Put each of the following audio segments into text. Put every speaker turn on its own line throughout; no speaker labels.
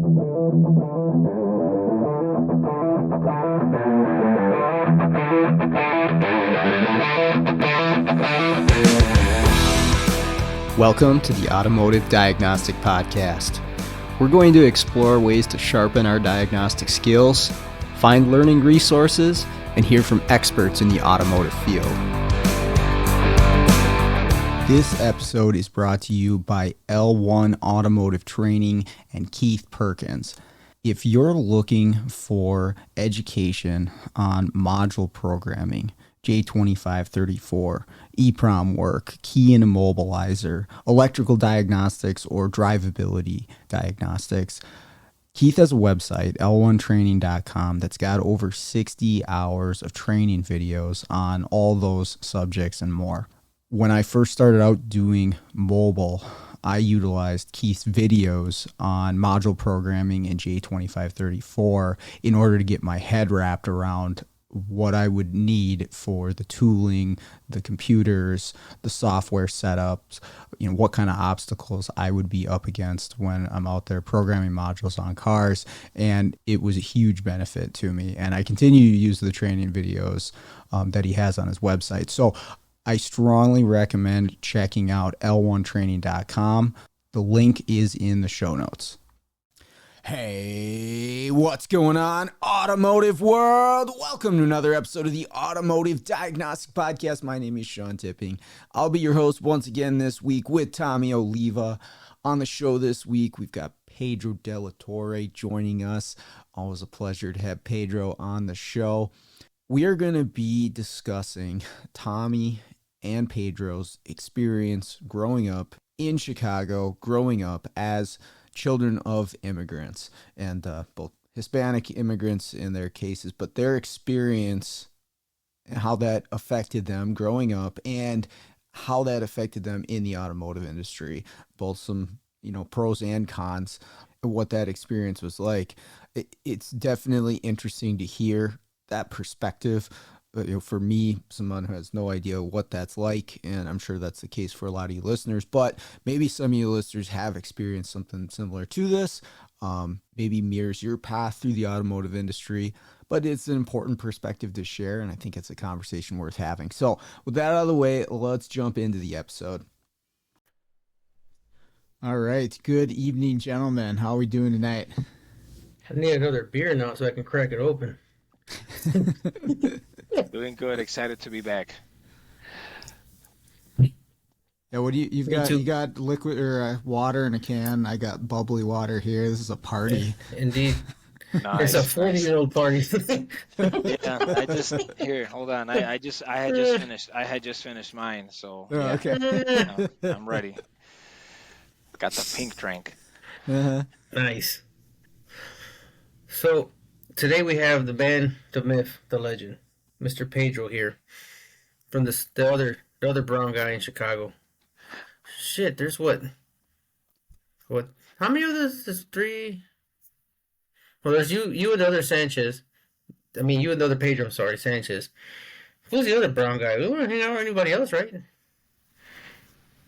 Welcome to the Automotive Diagnostic Podcast. We're going to explore ways to sharpen our diagnostic skills, find learning resources, and hear from experts in the automotive field. This episode is brought to you by L1 Automotive Training and Keith Perkins. If you're looking for education on module programming, J2534, EEPROM work, key and immobilizer, electrical diagnostics, or drivability diagnostics, Keith has a website, l1training.com, that's got over 60 hours of training videos on all those subjects and more. When I first started out doing mobile, I utilized Keith's videos on module programming in J2534 in order to get my head wrapped around what I would need for the tooling, the computers, the software setups, what kind of obstacles I would be up against when I'm out there programming modules on cars. And it was a huge benefit to me. And I continue to use the training videos that he has on his website. So I strongly recommend checking out l1training.com. The link is in the show notes. Hey, what's going on, automotive world? Welcome to another episode of the Automotive Diagnostic Podcast. My name is Sean Tipping. I'll be your host once again this week with Tomi Oliva. On the show this week, we've got Pedro de la Torre joining us. Always a pleasure to have Pedro on the show. We are going to be discussing Tomi and Pedro's experience growing up in Chicago, growing up as children of immigrants, and both Hispanic immigrants in their cases, but their experience and how that affected them growing up and how that affected them in the automotive industry, both some, pros and cons, and what that experience was like. It's definitely interesting to hear that perspective. For me, someone who has no idea what that's like, and I'm sure that's the case for a lot of you listeners, but maybe some of you listeners have experienced something similar to this, maybe mirrors your path through the automotive industry, but it's an important perspective to share, and I think it's a conversation worth having. So with that out of the way, let's jump into the episode. All right. Good evening, gentlemen. How are we doing tonight?
I need another beer now so I can crack it open.
Doing good. Excited to be back.
Yeah, what do you've got? You got liquid or water in a can. I got bubbly water here. This is a party.
Indeed.
Nice,
It's a 40-year-old party.
Yeah, hold on. I had just finished mine, so yeah,
okay.
I'm ready. Got the pink drink.
Uh-huh.
Nice. So today we have the man, the myth, the legend, Mr. Pedro here, from the other brown guy in Chicago. Shit, there's what? How many of this? There's three. Well, there's you and the other Sanchez. I mean, you and the other Pedro. I'm sorry, Sanchez. Who's the other brown guy? We won't hang out with anybody else, right?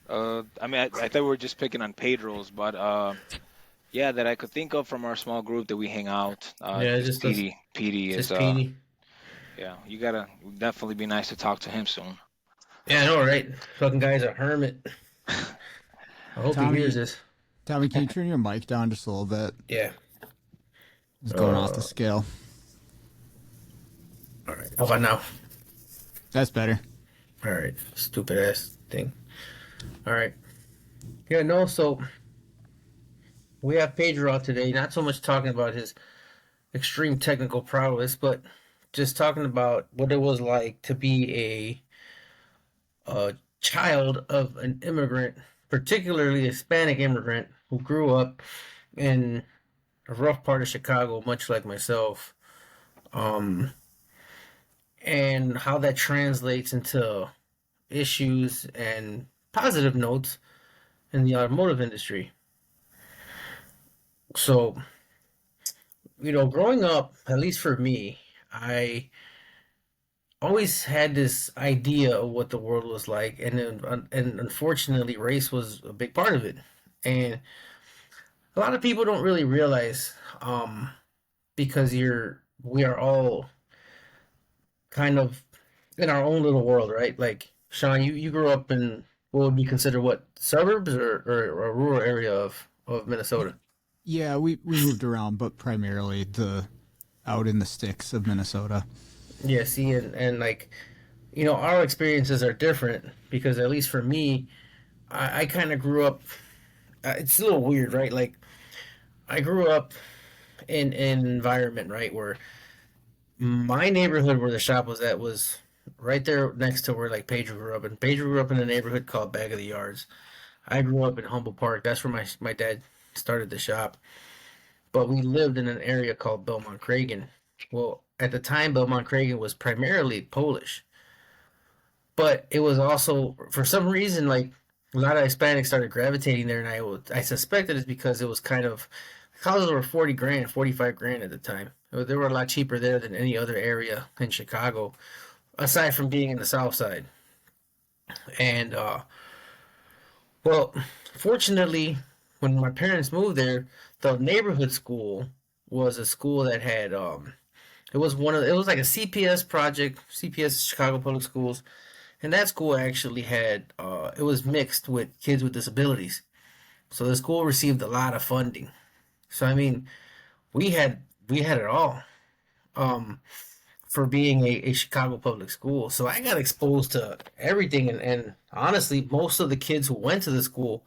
I thought we were just picking on Pedro's, but yeah, that I could think of from our small group that we hang out.
Just
Petey. Petey is
Petey.
Yeah, you gotta definitely be nice to talk to him soon.
Yeah, I know, right? Fucking guy's a hermit. I hope he hears this.
Tomi, can you turn your mic down just a little bit?
Yeah.
It's going off the scale.
All right. How about now?
That's better.
All right. Stupid ass thing. All right. Yeah, no, so we have Pedro out today, not so much talking about his extreme technical prowess, but just talking about what it was like to be a child of an immigrant, particularly a Hispanic immigrant who grew up in a rough part of Chicago, much like myself, and how that translates into issues and positive notes in the automotive industry. So, growing up, at least for me, I always had this idea of what the world was like, and unfortunately, race was a big part of it. And a lot of people don't really realize, because we are all kind of in our own little world, right? Like Sean, you grew up in what would be considered what, suburbs, or a rural area of Minnesota.
Yeah, we moved around, but primarily the out in the sticks of Minnesota.
Yeah, see, and like, our experiences are different because at least for me, I kind of grew up. It's a little weird, right? Like I grew up in an environment, right, where my neighborhood where the shop was at was right there next to where like Pedro grew up, and Pedro grew up in a neighborhood called Back of the Yards. I grew up in Humble Park. That's where my dad started the shop. But we lived in an area called Belmont Cragen. Well, at the time, Belmont Cragen was primarily Polish, but it was also for some reason like a lot of Hispanics started gravitating there, and I suspected it's because it was kind of houses were 40 grand, 45 grand at the time. They were a lot cheaper there than any other area in Chicago, aside from being in the South Side. And well, fortunately, when my parents moved there, the neighborhood school was a school that had it was like a CPS project, CPS Chicago Public Schools, and that school actually had it was mixed with kids with disabilities. So the school received a lot of funding. So I mean, we had we had it all, um, for being a Chicago public school. So I got exposed to everything, and honestly, most of the kids who went to the school,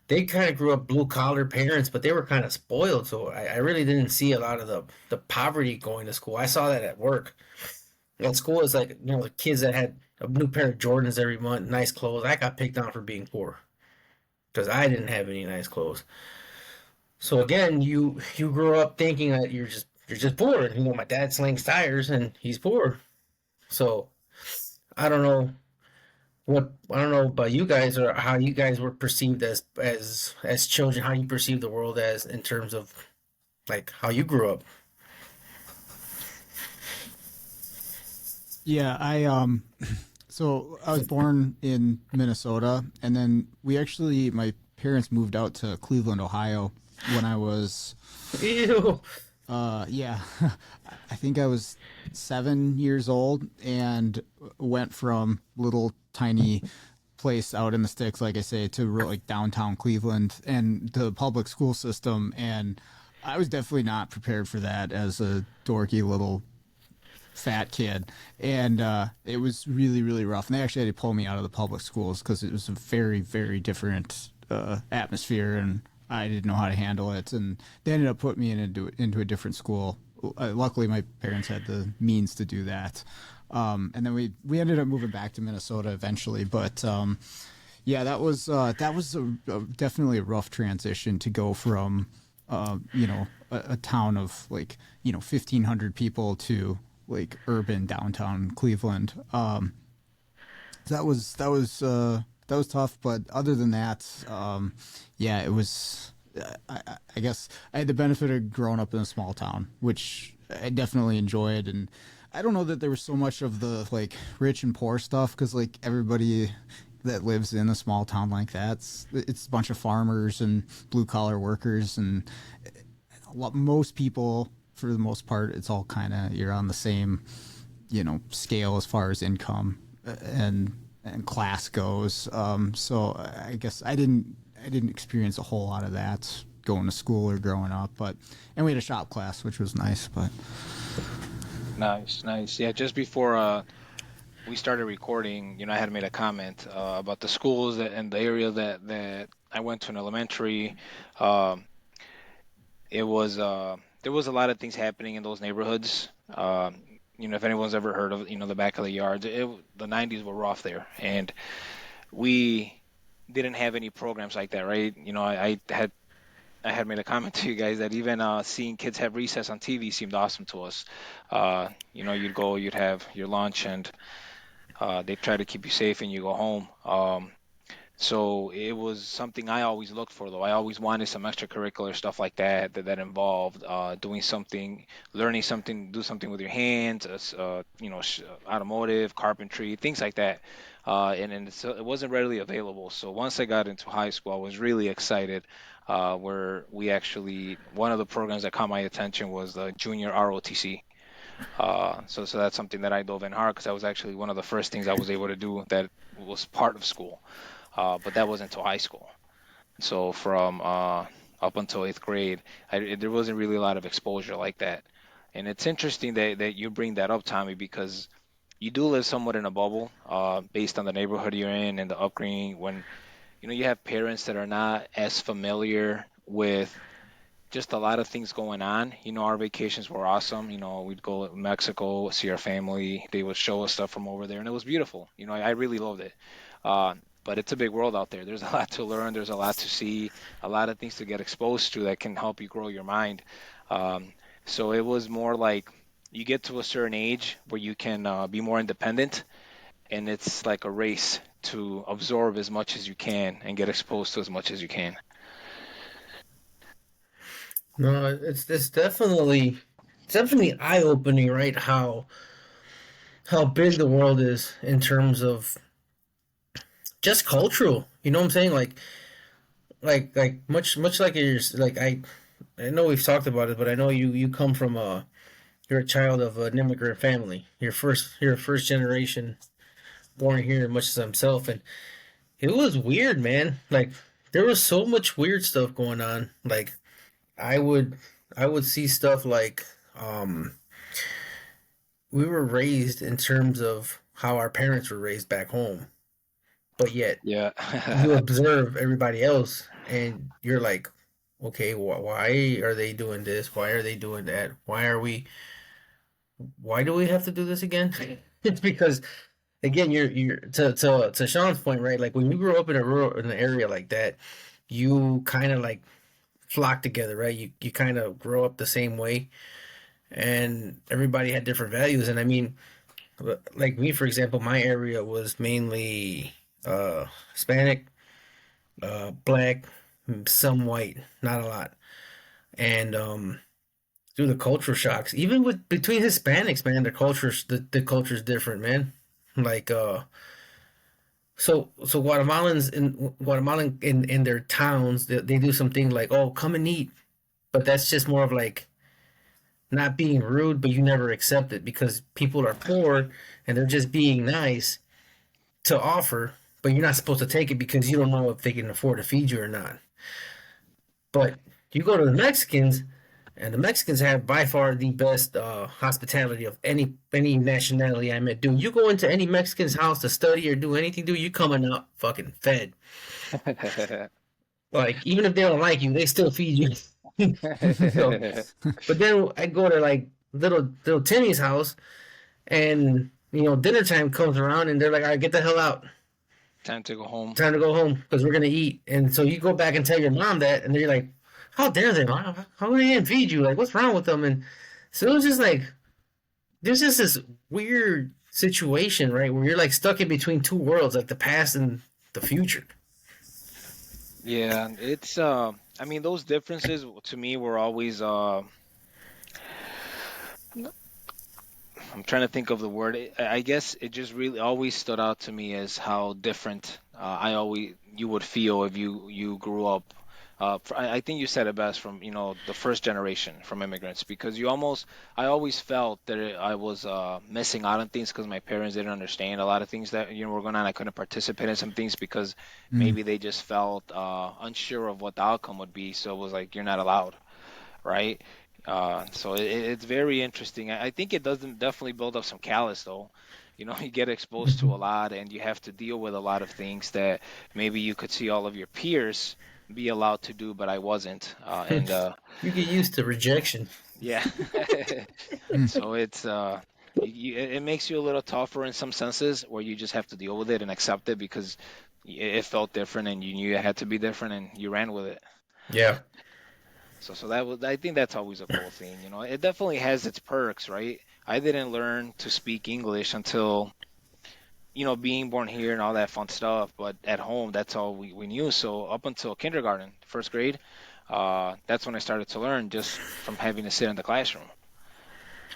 they kind of grew up blue collar parents, but they were kind of spoiled. So I really didn't see a lot of the poverty going to school. I saw that at work. At school, it's like the kids that had a new pair of Jordans every month, nice clothes. I got picked on for being poor because I didn't have any nice clothes. So again, you grew up thinking that you're just poor. My dad slings tires and he's poor. So I don't know I don't know about you guys or how you guys were perceived as children, how you perceive the world as in terms of like how you grew up.
Yeah, I so I was born in Minnesota, and then my parents moved out to Cleveland, Ohio when I was
Ew.
yeah, I think I was 7 years old, and went from little tiny place out in the sticks, like I say, to like downtown Cleveland and the public school system. And I was definitely not prepared for that as a dorky little fat kid, and it was really really rough. And they actually had to pull me out of the public schools because it was a very very different atmosphere, and I didn't know how to handle it. And they ended up putting me into a different school. Luckily, my parents had the means to do that. And then we ended up moving back to Minnesota eventually. But yeah, definitely a rough transition to go from a town of like 1,500 people to like urban downtown Cleveland. That was tough, but other than that, yeah, it was. I guess I had the benefit of growing up in a small town, which I definitely enjoyed. And I don't know that there was so much of the like rich and poor stuff, because like everybody that lives in a small town like that, it's a bunch of farmers and blue collar workers, and most people, for the most part, it's all kind of, you're on the same scale as far as income and class goes. So I guess I didn't experience a whole lot of that going to school or growing up, and we had a shop class, which was nice. But
Nice, nice. Yeah, just before we started recording, I had made a comment about the schools and the area that I went to in elementary. Um, it was there was a lot of things happening in those neighborhoods. If anyone's ever heard of the back of the yards, the 90s were rough there, and we didn't have any programs like that, right? I had made a comment to you guys that even seeing kids have recess on TV seemed awesome to us. You'd go, you'd have your lunch, and they try to keep you safe, and you go home. So it was something I always looked for, though. I always wanted some extracurricular stuff like that involved doing something, learning something, do something with your hands, automotive, carpentry, things like that. So it wasn't readily available. So once I got into high school, I was really excited. Where we actually, one of the programs that caught my attention was the junior ROTC. So that's something that I dove in hard because that was actually one of the first things I was able to do that was part of school. But that wasn't until high school. So from up until eighth grade, there wasn't really a lot of exposure like that. And it's interesting that you bring that up, Tommy, because you do live somewhat in a bubble, based on the neighborhood you're in and the upbringing. When you have parents that are not as familiar with just a lot of things going on. Our vacations were awesome. We'd go to Mexico, see our family. They would show us stuff from over there, and it was beautiful. I really loved it. Uh, but it's a big world out there. There's a lot to learn. There's a lot to see, a lot of things to get exposed to that can help you grow your mind. Um, so it was more like you get to a certain age where you can be more independent, and it's like a race to absorb as much as you can and get exposed to as much as you can.
No, it's definitely eye opening, right? How big the world is in terms of just cultural. You know what I'm saying? Like much like I know we've talked about it, but I know you come from you're a child of an immigrant family. You're a first generation born here, much as himself, and it was weird, man. Like there was so much weird stuff going on. Like I would I would see stuff like um we were raised in terms of how our parents were raised back home, but yet
Yeah.
you observe everybody else and you're like, okay, why are they doing this? Why are they doing that? Why do we have to do this again? It's because again, you're to Sean's point, right? Like when you grow up in an area like that, you kind of like flock together, right? You kind of grow up the same way, and everybody had different values. And I mean, like me, for example, my area was mainly Hispanic, black, some white, not a lot. And through the cultural shocks, even with between Hispanics, man, the culture's different, man. Like so Guatemalan in their towns, they do something like, oh, come and eat, but that's just more of like not being rude, but you never accept it because people are poor and they're just being nice to offer, but you're not supposed to take it because you don't know if they can afford to feed you or not. But you go to the Mexicans, and the Mexicans have by far the best hospitality of any nationality I met. Dude, you go into any Mexican's house to study or do anything, dude, you coming out fucking fed. Like even if they don't like you, they still feed you. So, but then I go to like little Timmy's house, and dinner time comes around, and they're like, "All right, get the hell out.
Time to go home.
Time to go home because we're gonna eat." And so you go back and tell your mom that, and they're like, "How dare they, mom? How they didn't feed you? Like, what's wrong with them?" And so it was just like there's just this weird situation, right, where you're like stuck in between two worlds, like the past and the future.
Yeah, it's I mean those differences to me were always I'm trying to think of the word. I guess it just really always stood out to me as how different I always you would feel if you grew up. I think you said it best from the first generation from immigrants because I always felt that I was missing out on things because my parents didn't understand a lot of things that were going on. I couldn't participate in some things because
Mm.
maybe they just felt unsure of what the outcome would be. So it was like you're not allowed, right? So it's very interesting. I think it doesn't definitely build up some callous though. You get exposed to a lot and you have to deal with a lot of things that maybe you could see all of your peers be allowed to do, but I wasn't.
You get used to rejection.
Yeah.
Mm.
So it makes you a little tougher in some senses where you just have to deal with it and accept it because it felt different and you knew it had to be different and you ran with it.
Yeah.
So I think that's always a cool thing. It definitely has its perks, right? I didn't learn to speak English until being born here and all that fun stuff, but at home, that's all we knew. So up until kindergarten, first grade, that's when I started to learn just from having to sit in the classroom.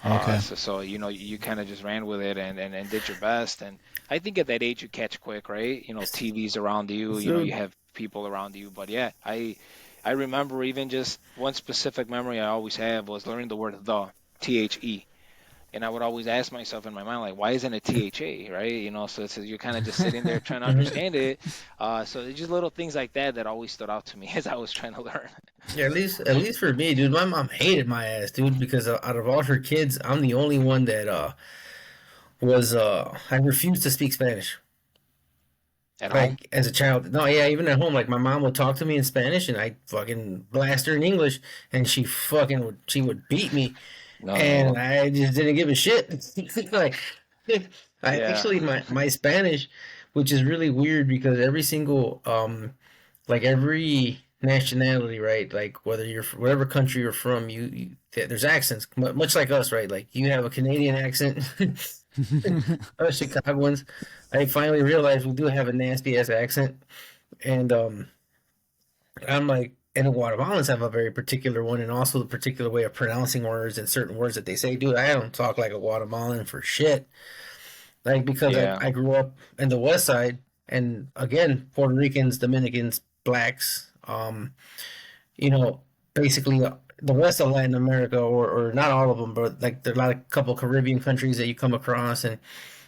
Okay.
So you kind of just ran with it and did your best. And I think at that age you catch quick, right? TV's around you, you
So,
have people around you. But yeah, I remember even just one specific memory I always have was learning the word the, and I would always ask myself in my mind, like, why isn't it THA, right? So you're kind of just sitting there trying to
mhm.
understand it. So it's just little things like that that always stood out to me as I was trying to learn.
Yeah, at least for me, dude, my mom hated my ass, dude, because out of all her kids, I'm the only one that was I refused to speak Spanish.
At home?
Like as a child. No, yeah, even at home, like my mom would talk to me in Spanish and I fucking blast her in English and she would beat me
No.
and I just didn't give a shit. Like I
Yeah.
actually my Spanish, which is really weird because every single like every nationality, right? Like whether you're whatever country you're from, there's accents, much like us, right? Like you have a Canadian accent, us Chicagoans. I finally realized we do have a nasty ass accent, and I'm like, and the Guatemalans have a very particular one, and also the particular way of pronouncing words and certain words that they say. Dude, I don't talk like a Guatemalan for shit. Like because I,
Yeah.
I grew up in the West Side, and again, Puerto Ricans, Dominicans, blacks, you know, basically the rest of Latin America, or not all of them, but like there are a lot of couple Caribbean countries that you come across, and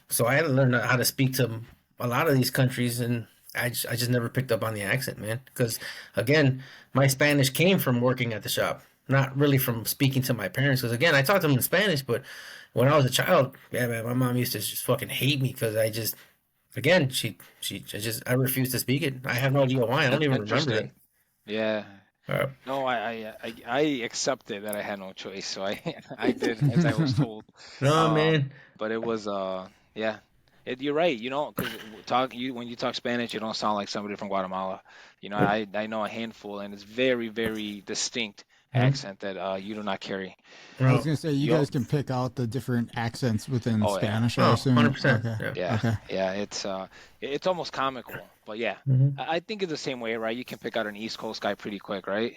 so I had to learn how to speak to a lot of these countries, and I just never picked up on the accent, man. Because again, my Spanish came from working at the shop, not really from speaking to my parents. Because again, I talked to them in Spanish, but when I was a child, yeah, man, my mom used to just fucking hate me because again, I refused to speak it. I have no idea why. I don't even remember that.
Interesting. Yeah.
Uh,
No, I accepted that I had no choice, so I I did as I was told.
no,
Um,
man.
but it was yeah, you're right, because when you talk Spanish, you don't sound like somebody from Guatemala. I know a handful, and it's very very distinct
Mhm.
accent that you do not carry.
I was
No.
gonna say you
You
guys can pick out the different accents within
oh yeah.
Spanish, I
Oh,
assume.
100%.
Okay.
Yeah.
Yeah,
Okay.
yeah, it's almost comical, but yeah,
Hmm.
I think it's the same way, right? You can pick out an East Coast guy pretty quick, right?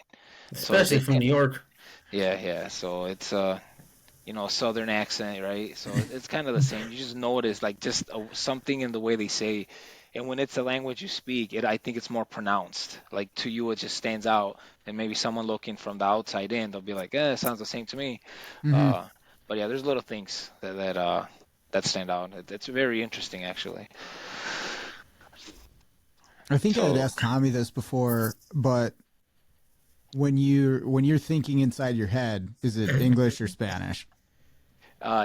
So
Especially from New York.
yeah. So it's Southern accent, right? So it's kind of the same. You just notice like just something in the way they say, and when it's a language you speak, I think it's more pronounced. Like to you, it just stands out, and maybe someone looking from the outside in, they'll be like, "Eh, it sounds the same to me."
Hmm.
Uh, but yeah, there's little things that stand out. It's very interesting, actually.
I think I had
So,
asked Tommy this before, but when you're thinking inside your head, is it English or Spanish?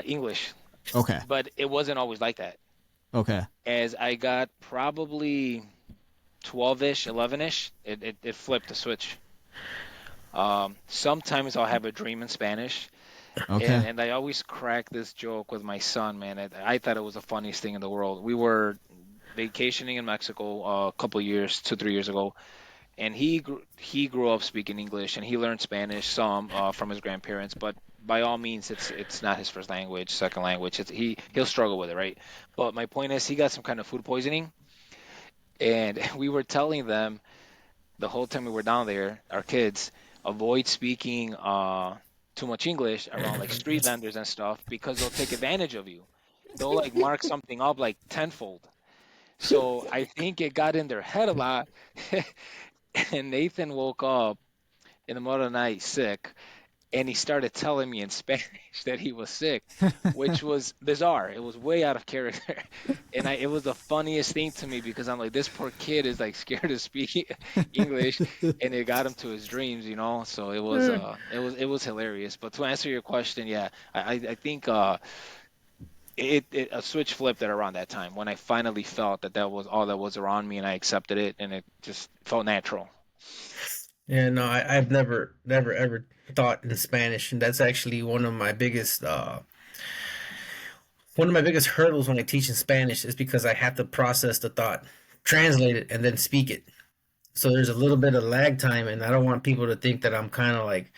English,
Okay.
but it wasn't always like that.
Okay.
As I got probably 12-ish, 11-ish, it flipped the switch. Sometimes I'll have a dream in Spanish, and
Okay.
and I always crack this joke with my son, man. I thought it was the funniest thing in the world. We were vacationing in Mexico a couple years, 2, 3 years ago, and he grew up speaking English, and he learned Spanish some from his grandparents, but by all means, it's not his first language, second language. He'll struggle with it, right? But my point is, he got some kind of food poisoning, and we were telling them the whole time we were down there, our kids, avoid speaking too much English around like street vendors and stuff because they'll take advantage of you. They'll like mark something up like tenfold. So I think it got in their head a lot. And Nathan woke up in the middle of the night sick, and he started telling me in Spanish that he was sick, which was bizarre. It was way out of character, and it was the funniest thing to me because I'm like, this poor kid is like scared to speak English, and it got him to his dreams. So it was hilarious. But to answer your question, yeah, I think a switch flipped at around that time when I finally felt that was all that was around me, and I accepted it, and it just felt natural.
Yeah, no, I've never, ever thought in Spanish, and that's actually one of my biggest hurdles when I teach in Spanish is because I have to process the thought, translate it, and then speak it. So there's a little bit of lag time, and I don't want people to think that I'm kind of like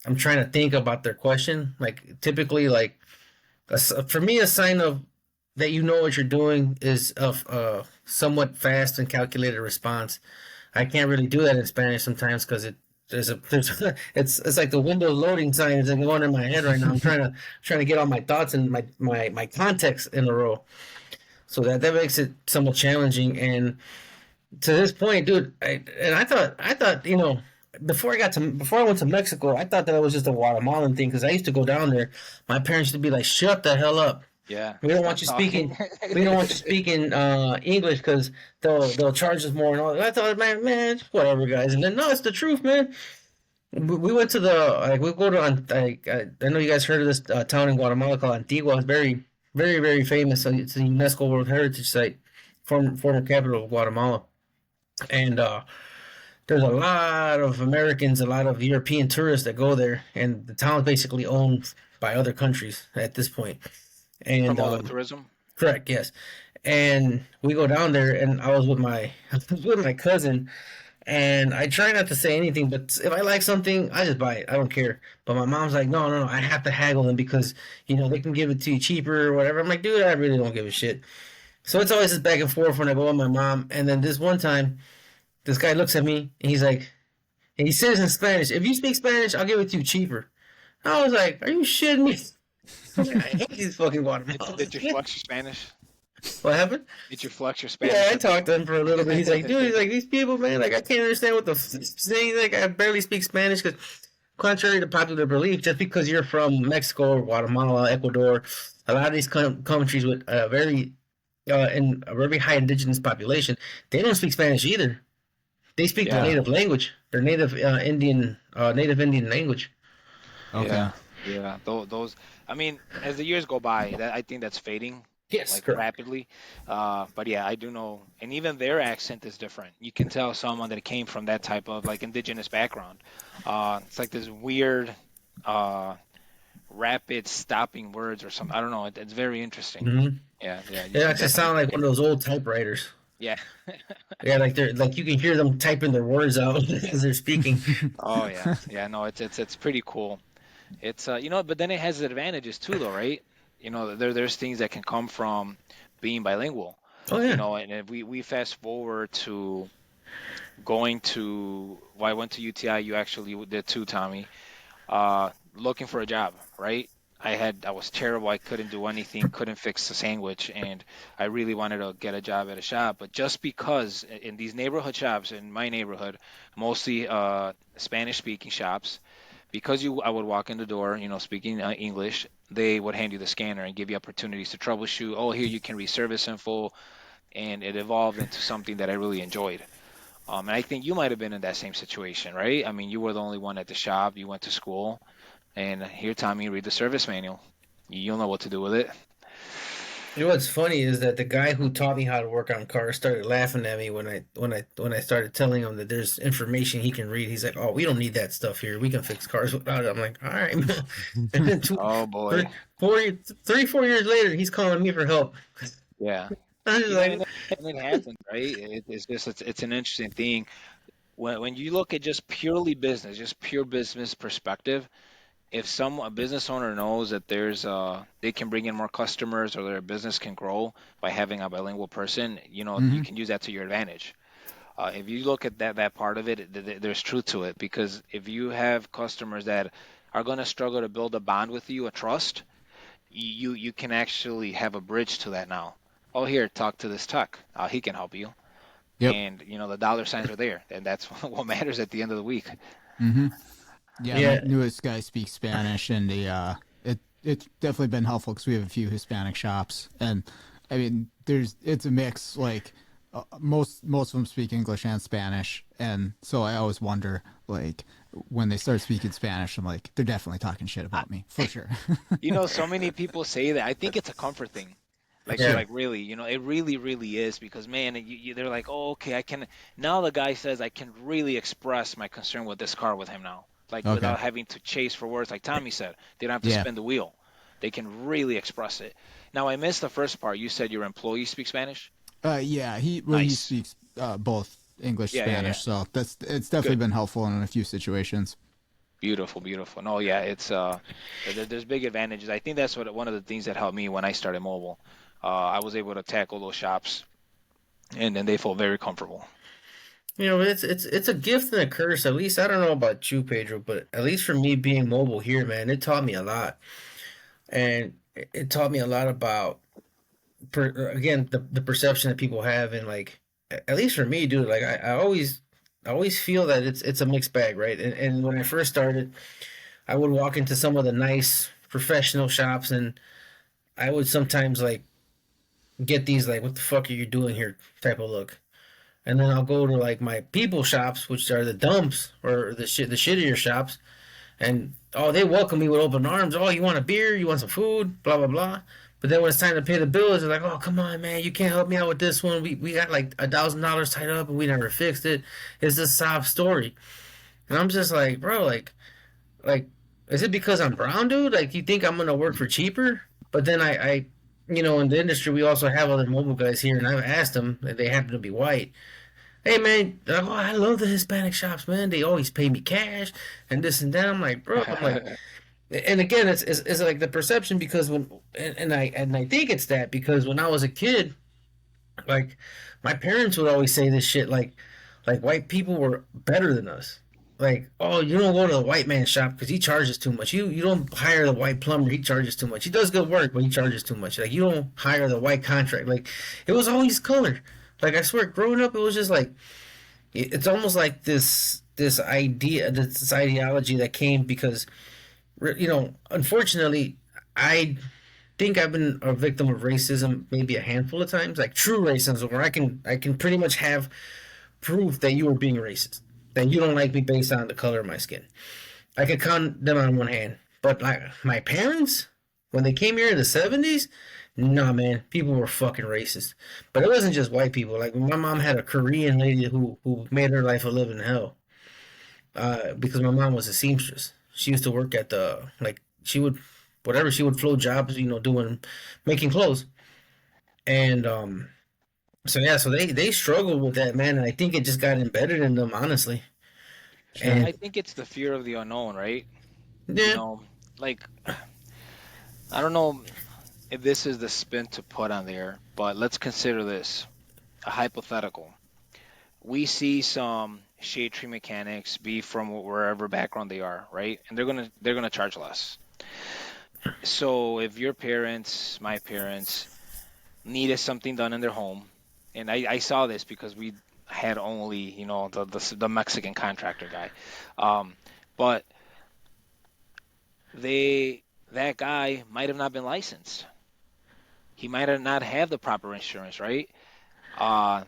I'm trying to think about their question. Like typically, like for me, a sign of that you know what you're doing is of somewhat fast and calculated response. I can't really do that in Spanish sometimes because there's it's like the Windows loading sign is like going in my head right now. I'm trying to get all my thoughts and my context in a row. So that makes it somewhat challenging. And to this point, dude, I thought before I went to Mexico, I thought that it was just a Guatemalan thing because I used to go down there. My parents used to be like, "Shut the hell up!
Yeah.
We don't
Stop
want you
talking.
speaking. We don't want you speaking English because they'll charge us more and all." I thought, man, whatever, guys. And then no, it's the truth, man. We went to we go to I know you guys heard of this town in Guatemala called Antigua. It's very very very famous. It's a UNESCO World Heritage Site, former capital of Guatemala, and there's a lot of Americans, a lot of European tourists that go there, and the town is basically owned by other countries at this point. And
From all the tourism.
correct, yes. And we go down there, and I was with my I was with my cousin, and I try not to say anything, but if I like something, I just buy it. I don't care. But my mom's like, no, no, no, I have to haggle them because they can give it to you cheaper or whatever. I'm like, dude, I really don't give a shit. So it's always this back and forth when I go with my mom. And then this one time, this guy looks at me and he's like, and he says in Spanish, if you speak Spanish, I'll give it to you cheaper. I was like, are you shitting me? I hate these fucking Guatemalans.
Did you flex your Spanish?
What happened?
Did you flex your Spanish?
Yeah, I talked to him for a little bit. He's like, dude, these people, man, like, I can't understand what the saying. Like, I barely speak Spanish because, contrary to popular belief, just because you're from Mexico or Guatemala, Ecuador, a lot of these countries with a very high indigenous population, they don't speak Spanish either. They speak their native language, their native Indian language.
Okay.
Yeah. Those. I mean, as the years go by, I think that's fading.
Yes,
Like
correct.
rapidly. But yeah, I do know, and even their accent is different. You can tell someone that came from that type of like indigenous background. It's like this weird, rapid stopping words or something. I don't know. It's very interesting.
Mm-hmm.
Yeah.
They
You can
actually sound
definitely
like one of those old typewriters.
Yeah.
Yeah, like they're like you can hear them typing their words out as they're speaking.
Oh yeah. Yeah. No, it's pretty cool. It's but then it has advantages too, though, right? There's things that can come from being bilingual.
Oh yeah.
And if we fast forward to going to, well, I went to UTI, you actually did too, Tommy, looking for a job, right? I was terrible. I couldn't do anything, couldn't fix a sandwich, and I really wanted to get a job at a shop. But just because in these neighborhood shops, in my neighborhood, mostly Spanish-speaking shops, because I would walk in the door, speaking English, they would hand you the scanner and give you opportunities to troubleshoot. Oh, here you can read service info, and it evolved into something that I really enjoyed. And I think you might have been in that same situation, right? I mean, you were the only one at the shop. You went to school, and here, Tommy, read the service manual. You'll know what to do with it.
You know what's funny is that the guy who taught me how to work on cars started laughing at me when I started telling him that there's information he can read. He's like, "Oh, we don't need that stuff here. We can fix cars without it." I'm like, "All right." And then
Oh boy.
4 years later, he's calling me for help.
Yeah.
I was like,
And it happens, right? It's an interesting thing. When you look at just purely business, just pure business perspective, if a business owner knows that they can bring in more customers or their business can grow by having a bilingual person, you can use that to your advantage. If you look at that part of it, there's truth to it, because if you have customers that are going to struggle to build a bond with you, a trust, you can actually have a bridge to that now. Oh, here, talk to this Tuck. He can help you.
Yep.
And the dollar signs are there, and that's what matters at the end of the week.
Mm-hmm. Yeah,
Yeah.
my newest guy speaks Spanish, and it's definitely been helpful because we have a few Hispanic shops, and I mean, it's a mix. Like most of them speak English and Spanish, and so I always wonder, like, when they start speaking Spanish, I'm like, they're definitely talking shit about me for sure.
So many people say that. I think it's a comfort thing.
Yeah.
Like really, it really, really is, because man, they're like, oh, okay, I can. Now the guy says I can really express my concern with this car with him now, like
Okay.
without having to chase for words, like Tommy said. They don't have to
Yeah.
spin the wheel. They can really express it. Now I missed the first part. You said your employees speak Spanish.
Yeah, he
Nice.
speaks both English,
Yeah,
Spanish,
yeah.
so it's definitely
Good.
been helpful in a few situations.
Beautiful, beautiful. No, yeah, it's there's big advantages. I think that's one of the things that helped me when I started mobile. I was able to tackle those shops, and then they felt very comfortable.
It's a gift and a curse. At least I don't know about you, Pedro, but at least for me being mobile here, man, it taught me a lot, and it taught me a lot about again the perception that people have, and like at least for me, dude, like I always feel that it's a mixed bag, right? And when I first started, I would walk into some of the nice professional shops, and I would sometimes like get these like, what the fuck are you doing here type of look. And then I'll go to like my people shops, which are the dumps or the shittier shops, and oh, they welcome me with open arms. Oh, you want a beer? You want some food? Blah blah blah. But then when it's time to pay the bills, they're like, "Oh, come on, man, you can't help me out with this one. We got like $1,000 tied up and we never fixed it. It's a sob story." And I'm just like, bro, like, is it because I'm brown, dude? Like, you think I'm gonna work for cheaper? But then in the industry, we also have other mobile guys here, and I've asked them, and they happen to be white. Hey, man, they're like, oh, I love the Hispanic shops, man. They always pay me cash and this and that. I'm like, bro, I'm like, and again, it's like the perception because and I think it's that because when I was a kid, like my parents would always say this shit like white people were better than us. Like, oh, you don't go to the white man shop because he charges too much. You don't hire the white plumber; he charges too much. He does good work, but he charges too much. Like, you don't hire the white contract. Like, it was always color. Like, I swear, growing up, it was just like it's almost like this idea, this ideology that came because unfortunately, I think I've been a victim of racism maybe a handful of times, like true racism, where I can pretty much have proof that you are being racist, that you don't like me based on the color of my skin. I could count them on one hand, but like my parents, when they came here in the '70s, nah, man, people were fucking racist. But it wasn't just white people. Like my mom had a Korean lady who made her life a living hell, because my mom was a seamstress. She used to work at the like she would whatever she would flow jobs, doing making clothes. And so yeah, so they struggled with that, man, and I think it just got embedded in them, honestly.
I
And
think it's the fear of the unknown, right? You
yeah,
know, like I don't know if this is the spin to put on there, but let's consider this a hypothetical. We see some shade tree mechanics be from wherever background they are, right? And they're gonna charge less. So if your parents, my parents, needed something done in their home, and I saw this because we had only, the Mexican contractor guy, um, but that guy might have not been licensed. He might have not have the proper insurance, right? Uh,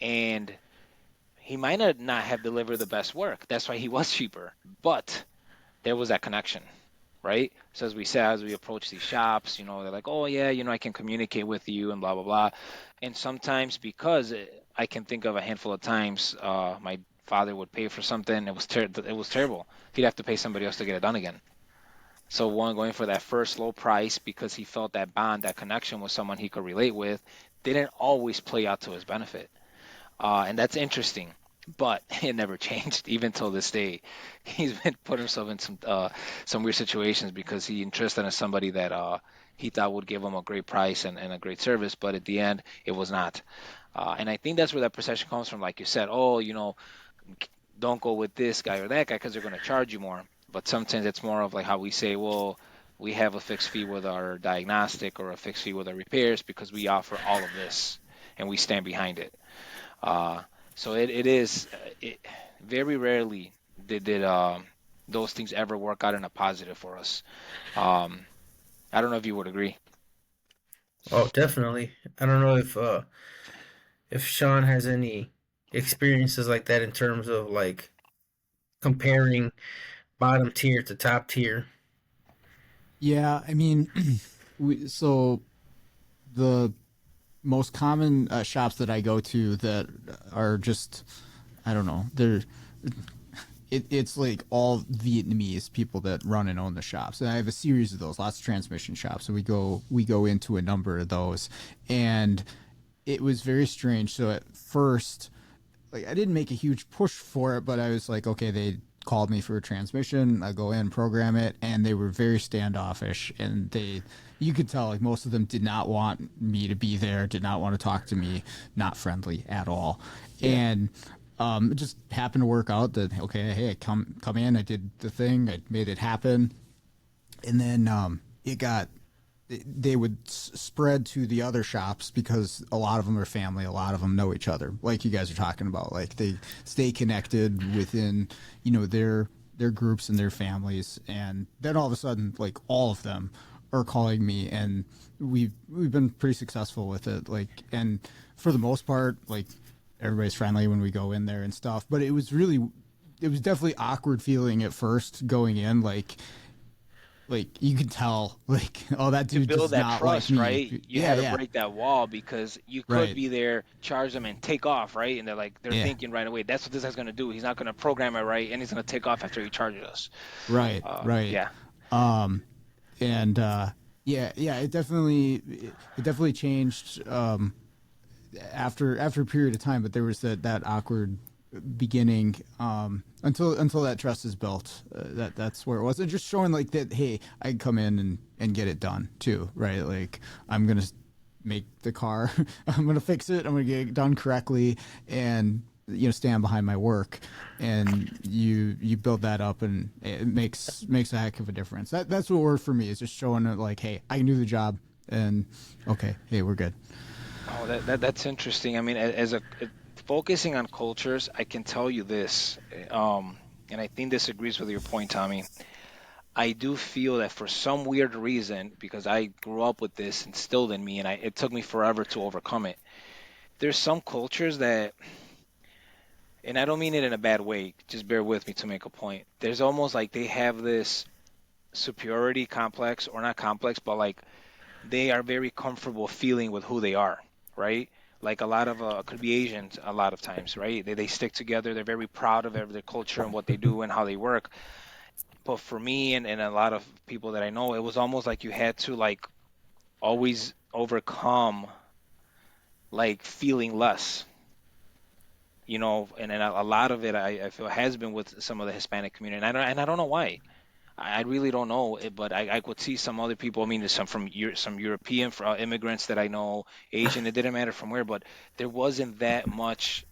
and he might not have delivered the best work. That's why he was cheaper. But there was that connection, right? So as we said, as we approach these shops, they're like, oh yeah, I can communicate with you and blah blah blah. And sometimes because I can think of a handful of times, my father would pay for something. It was terrible. He'd have to pay somebody else to get it done again. So one going for that first low price because he felt that bond, that connection with someone he could relate with, didn't always play out to his benefit. And that's interesting, but it never changed even till this day. He's been put himself in some weird situations because he interested in somebody that he thought would give him a great price and a great service, but at the end it was not. And I think that's where that perception comes from. Like you said, oh, don't go with this guy or that guy because they're going to charge you more. But sometimes it's more of like how we say, well, we have a fixed fee with our diagnostic or a fixed fee with our repairs because we offer all of this and we stand behind it. So it is very rarely did those things ever work out in a positive for us. Um, I don't know if you would agree.
oh, definitely. I don't know if Sean has any experiences like that in terms of like comparing bottom tier to top tier.
Yeah, I mean, so the most common shops that I go to that are just, I don't know, it's like all Vietnamese people that run and own the shops. And I have a series of those, lots of transmission shops. So we go into a number of those, and it was very strange. So at first, like I didn't make a huge push for it, but I was like, okay, called me for a transmission. I go in, program it, and they were very standoffish. And you could tell, like, most of them did not want me to be there, did not want to talk to me, not friendly at all. Yeah. And it just happened to work out that, okay, hey, come in. I did the thing. I made it happen. And then they would spread to the other shops because a lot of them are family. A lot of them know each other, like you guys are talking about. Like, they stay connected within, their groups and their families. And then all of a sudden, like, all of them are calling me, and we've been pretty successful with it. Like, and for the most part, like, everybody's friendly when we go in there and stuff. But it was definitely awkward feeling at first going in, like you could tell, like, oh, that dude
to build
does
that
not
trust,
like me.
right? You had to break that wall, because you could be there, charge them, and take off, right? And they're thinking right away, that's what this guy's going to do. He's not going to program it right, and he's going to take off after he charges us.
Right.
Yeah.
It definitely changed after a period of time, but there was that awkward beginning until that trust is built. That's where it was. And just showing, like, that, hey, I can come in and get it done too, right? Like, I'm gonna make the car, I'm gonna fix it, I'm gonna get it done correctly, and stand behind my work. And you build that up, and it makes a heck of a difference. That's what worked for me, is just showing it, like, hey, I can do the job, and okay, hey, we're good.
Oh, that's interesting. I mean, as focusing on cultures, I can tell you this, and I think this agrees with your point, Tommy. I do feel that for some weird reason, because I grew up with this instilled in me, and it took me forever to overcome it. There's some cultures that, and I don't mean it in a bad way, just bear with me to make a point. There's almost like they have this superiority complex, or not complex, but like they are very comfortable feeling with who they are, right? Like a lot of could be Asians a lot of times, right? They stick together. They're very proud of their culture and what they do and how they work. But for me and a lot of people that I know, it was almost like you had to, like, always overcome, like, feeling less. And a lot of it I feel has been with some of the Hispanic community, and I don't know why. I really don't know, but I could see some other people. I mean, there's some European immigrants that I know, Asian. It didn't matter from where, but there wasn't that much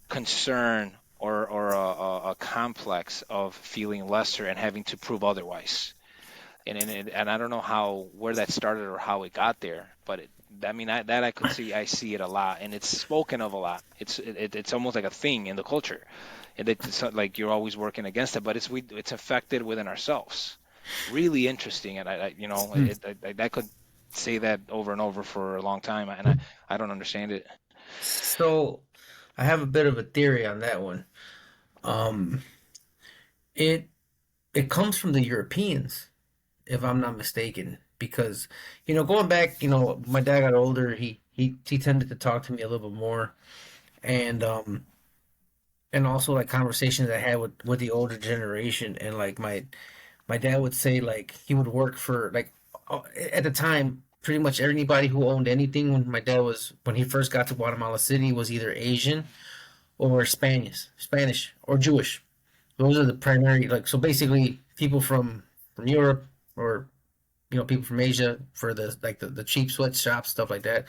concern or a complex of feeling lesser and having to prove otherwise. And I don't know where that started or how it got there, but I could see. I see it a lot, and it's spoken of a lot. It's almost like a thing in the culture. And it's not like you're always working against it, but it's affected within ourselves. Really interesting, and I could say that over and over for a long time, and I don't understand it.
So, I have a bit of a theory on that one. It comes from the Europeans, if I'm not mistaken, because going back, my dad got older. He tended to talk to me a little bit more, and also, like, conversations I had with the older generation, and, like, my dad would say, like, he would work for, like, at the time, pretty much anybody who owned anything when he first got to Guatemala City was either Asian or Spanish or Jewish. Those are the primary, like, so basically people from Europe, or people from Asia, for the cheap sweatshops, stuff like that.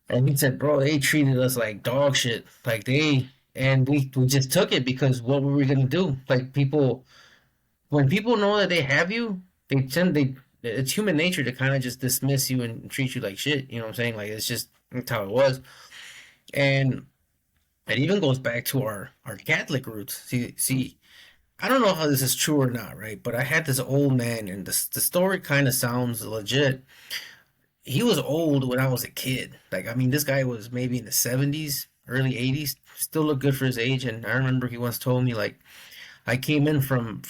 And he said, bro, they treated us like dog shit. Like, and we just took it, because what were we gonna do? Like, when people know that they have you, it's human nature to kind of just dismiss you and treat you like shit. You know what I'm saying? Like, that's how it was. And it even goes back to our Catholic roots. See, I don't know how this is true or not, right? But I had this old man, and the story kind of sounds legit. He was old when I was a kid. Like, I mean, this guy was maybe in the 70s, early 80s, still looked good for his age. And I remember he once told me, like, I came in from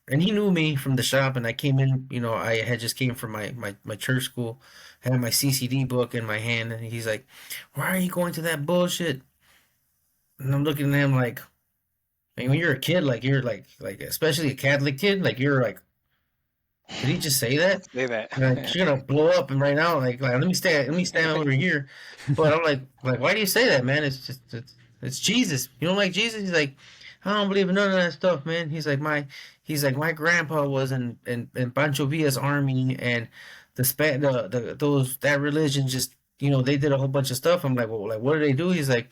and he knew me from the shop, and I came in, I had just came from my church school, had my CCD book in my hand, and he's like, why are you going to that bullshit? And I'm looking at him like, I mean, when you're a kid, like, you're like especially a Catholic kid, like, you're like, did he just say that?
Say that.
Like, you're gonna blow up, and right now, like, let me stand over here. But I'm like, why do you say that, man? It's Jesus. You don't like Jesus? He's like, I don't believe in none of that stuff, man. He's like my grandpa was in Pancho Villa's army, and the those that religion just they did a whole bunch of stuff. I'm like, well, like what do they do? He's like,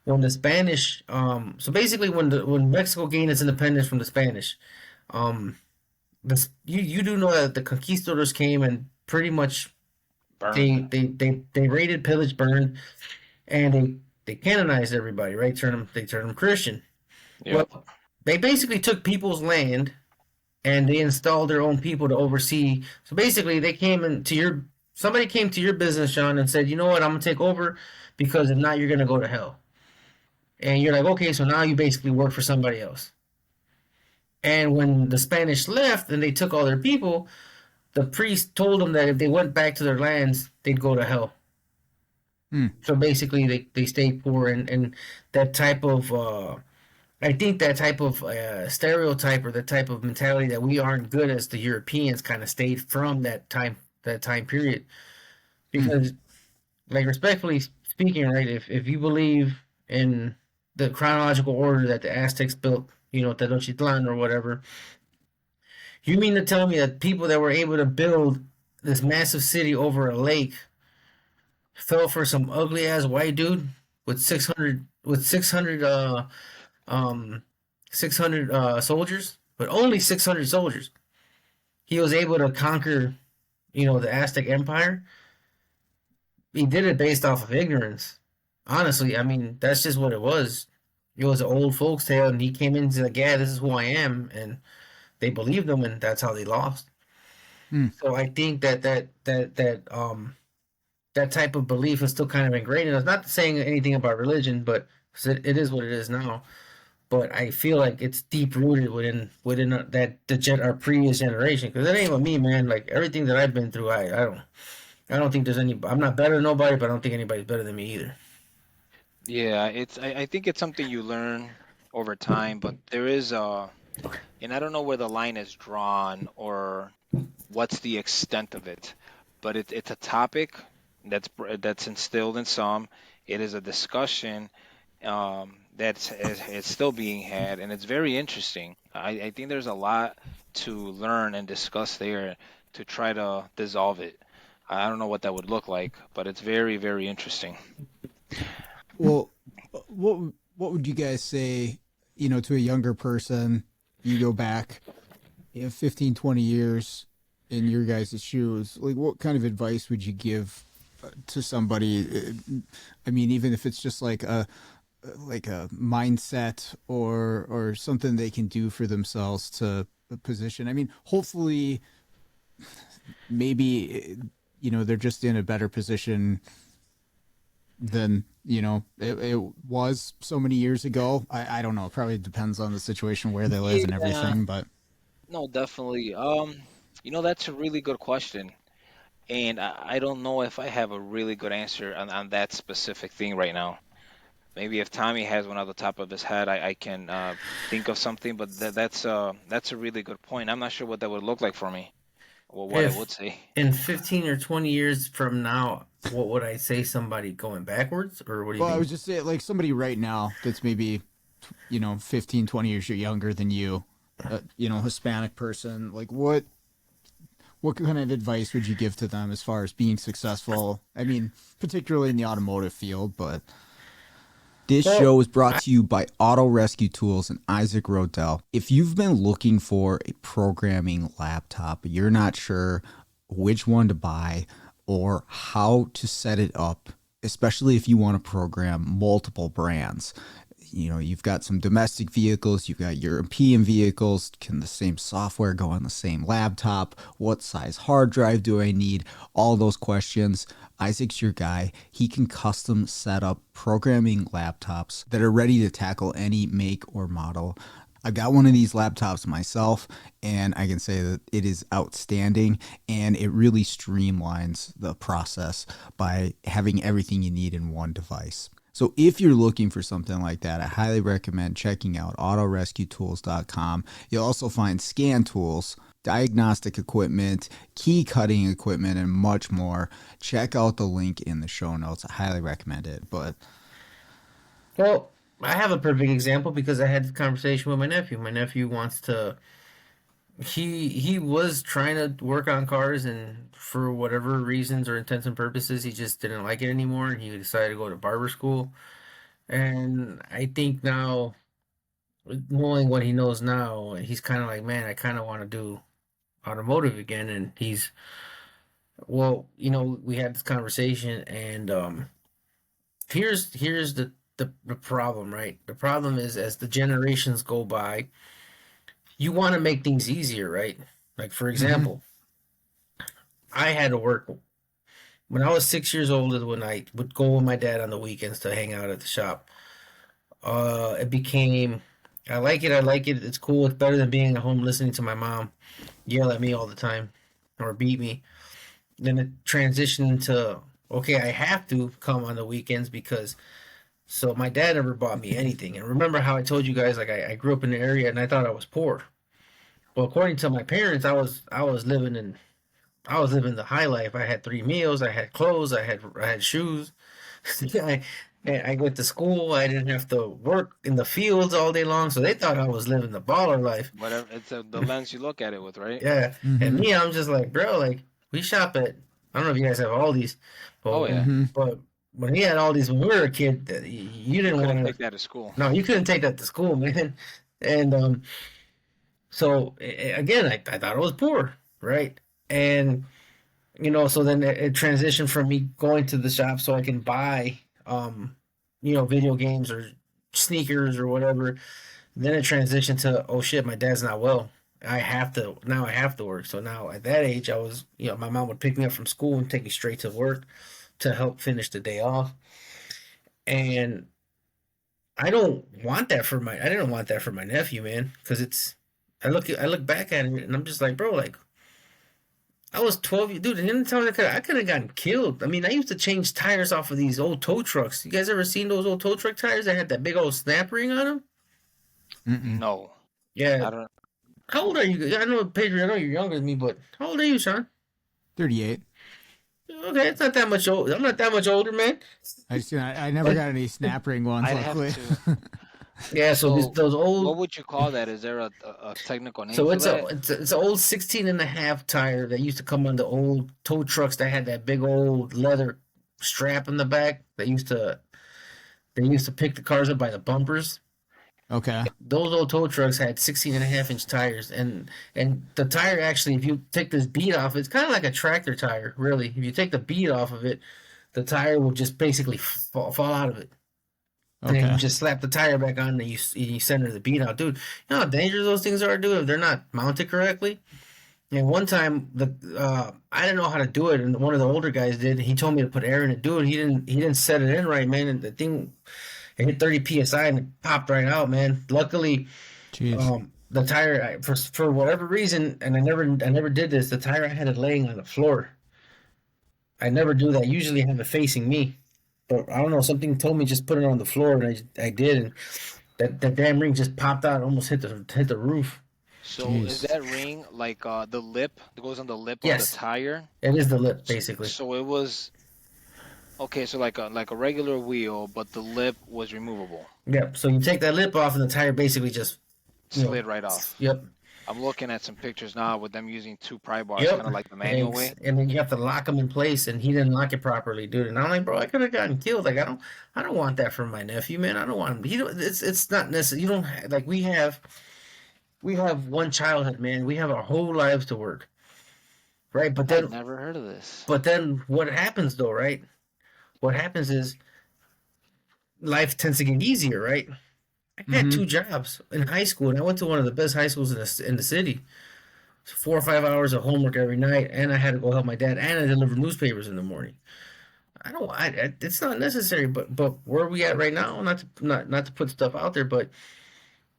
when the Spanish so basically when Mexico gained its independence from the Spanish, um you do know that the conquistadors came and pretty much
Burned.
they raided, pillaged, burned, and they canonized everybody, right? They turned them Christian.
Yep.
Well, they basically took people's land and they installed their own people to oversee. So basically, they came into somebody came to your business, Sean, and said, you know what, I'm gonna take over because if not, you're gonna go to hell. And you're like, okay, so now you basically work for somebody else. And when the Spanish left and they took all their people, the priest told them that if they went back to their lands, they'd go to hell. So basically, they stayed poor, and that type of I think that type of stereotype or the type of mentality that we aren't good as the Europeans kind of stayed from that time period. Because, like respectfully speaking, right, if you believe in the chronological order that the Aztecs built, Tenochtitlan or whatever, you mean to tell me that people that were able to build this massive city over a lake fell for some ugly ass white dude with 600 soldiers, but only 600 soldiers. He was able to conquer, the Aztec Empire. He did it based off of ignorance. Honestly, I mean, that's just what it was. It was an old folks tale, and he came into like, yeah, this is who I am, and they believed him, and that's how they lost. So I think that type of belief is still kind of ingrained in us. Not saying anything about religion, but it is what it is now. But I feel like it's deep rooted within our previous generation. Because it ain't with me, man. Like everything that I've been through, I don't think there's any. I'm not better than nobody, but I don't think anybody's better than me either.
Yeah, I think it's something you learn over time, but there is and I don't know where the line is drawn or what's the extent of it, but it's a topic that's instilled in some. It is a discussion that's it's still being had, and it's very interesting. I think there's a lot to learn and discuss there to try to dissolve it. I don't know what that would look like, but it's very, very interesting.
Well, what would you guys say, to a younger person? You go back, 15, 20 years in your guys' shoes. Like, what kind of advice would you give to somebody? I mean, even if it's just like a mindset or something they can do for themselves to position. I mean, hopefully, maybe they're just in a better position than it was so many years ago. I don't know. It probably depends on the situation where they live and
Yeah,
everything, but
no, definitely. That's a really good question. And I don't know if I have a really good answer on that specific thing right now. Maybe if Tommy has one on the top of his head, I can think of something, but that's a really good point. I'm not sure what that would look like for me, or what I
If
would say.
in 15 or 20 years from now, what would I say? Somebody going backwards, or what do you
well, I
mean?
was just saying, like somebody right now that's maybe 15, 20 years younger than you, Hispanic person, like what kind of advice would you give to them as far as being successful? I mean, particularly in the automotive field, but this
Well,
show is brought to you by Auto Rescue Tools and Isaac Rodell. If you've been looking for a programming laptop, but you're not sure which one to buy or how to set it up, especially if you want to program multiple brands, you've got some domestic vehicles, you've got European vehicles. Can the same software go on the same laptop? What size hard drive do I need? All those questions. Isaac's your guy. He can custom set up programming laptops that are ready to tackle any make or model. I've got one of these laptops myself, and I can say that it is outstanding, and it really streamlines the process by having everything you need in one device. So if you're looking for something like that, I highly recommend checking out autorescuetools.com. You'll also find scan tools, diagnostic equipment, key cutting equipment, and much more. Check out the link in the show notes. I highly recommend it. But
well, I have a perfect example because I had this conversation with my nephew. My nephew wants to. He was trying to work on cars, and for whatever reasons or intents and purposes, he just didn't like it anymore, and he decided to go to barber school. And I think now, knowing what he knows now, he's kind of like, man, I kind of want to do automotive again. And he's, well, we had this conversation, and here's the problem, right? The problem is, as the generations go by, you want to make things easier, right? Like, for example, I had to work when I was 6 years old, is when I would go with my dad on the weekends to hang out at the shop. It became, I like it, it's cool, it's better than being at home listening to my mom yell at me all the time or beat me. Then it transitioned to, okay, I have to come on the weekends because, so my dad never bought me anything. And remember how I told you guys, like, I grew up in the area and I thought I was poor. Well, according to my parents, I was living the high life. I had 3 meals, I had clothes, I had shoes. I, I went to school. I didn't have to work in the fields all day long, so they thought I was living the baller life.
Whatever, it's the lens you look at it with, right?
Yeah, and me, I'm just like, bro, like we shop at. I don't know if you guys have Aldi's, but
Oh yeah.
but when he had Aldi's when we were a kid, you didn't want
Couldn't
to
take that to school.
No, you couldn't take that to school, man. And so again, I thought I was poor, right? And so then it transitioned from me going to the shop so I can buy, video games or sneakers or whatever. Then it transitioned to, oh shit, my dad's not well. I have to work. So now at that age, I was, my mom would pick me up from school and take me straight to work to help finish the day off. And I didn't want that for my nephew, man, because I look back at it and I'm just like, bro, like I was 12, dude, and anytime I could have gotten killed. I mean, I used to change tires off of these old tow trucks. You guys ever seen those old tow truck tires that had that big old snap ring on them?
No.
Yeah.
I don't.
How old are you? I know, Pedro, I know you're younger than me, but how old are you, Sean?
38.
Okay, it's not that much old. I'm not that much older, man.
I never got any snap ring ones,
I'd have
luckily.
to.
Yeah, so those old.
What would you call that? Is there a technical name
So
for
it's
that?
it's an old 16 and a half tire that used to come on the old tow trucks that had that big old leather strap in the back. They used to pick the cars up by the bumpers.
Okay.
Those old tow trucks had 16 and a half inch tires, and the tire actually, if you take this bead off, it's kind of like a tractor tire, really. If you take the bead off of it, the tire will just basically fall out of it. And then you just slap the tire back on and you center the bead out. Dude, you know how dangerous those things are, dude, if they're not mounted correctly? And one time, I didn't know how to do it, and one of the older guys did. He told me to put air in it. Dude, he didn't set it in right, man, and the thing, it hit 30 psi and it popped right out, man. Luckily, the tire, for whatever reason, and I never did this. The tire, I had it laying on the floor. I never do that. Usually, I have it facing me. But I don't know, something told me just put it on the floor, and I did, and that damn ring just popped out, and almost hit the roof.
So is that ring like the lip that goes on the lip of the tire?
It is the lip, basically.
So it was okay. So like a regular wheel, but the lip was removable.
Yep. So you take that lip off, and the tire basically just
slid right off.
Yep.
I'm looking at some pictures now with them using 2 pry bars, kind of like the manual way.
And then you have to lock them in place, and he didn't lock it properly, dude. And I'm like, bro, I could have gotten killed. Like, I don't want that for my nephew, man. I don't want him. It's not necessary. You don't like we have one childhood, man. We have our whole lives to work, right? But then
I've never heard of this.
But then what happens though, right? What happens is life tends to get easier, right? I had 2 jobs in high school, and I went to one of the best high schools in the city. 4 or 5 hours of homework every night, and I had to go help my dad, and I delivered newspapers in the morning. It's not necessary, but where are we at right now? Not to put stuff out there, but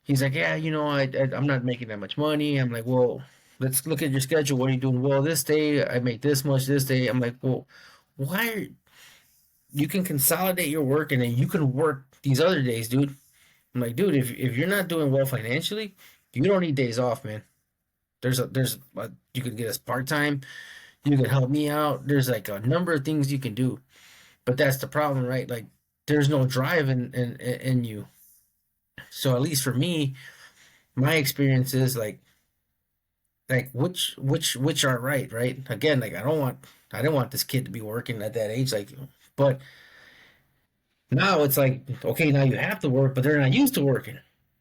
he's like, yeah, I'm not making that much money. I'm like, well, let's look at your schedule. What are you doing? Well, this day I make this much. This day I'm like, well, you can consolidate your work, and then you can work these other days, dude. I'm like, dude, if you're not doing well financially, you don't need days off, man. You can get us part-time. You can help me out. There's like a number of things you can do, but that's the problem, right? Like, there's no drive in you. So at least for me, my experience is like which are right? Again, like I didn't want this kid to be working at that age, like, but now it's like, okay, now you have to work, but they're not used to working.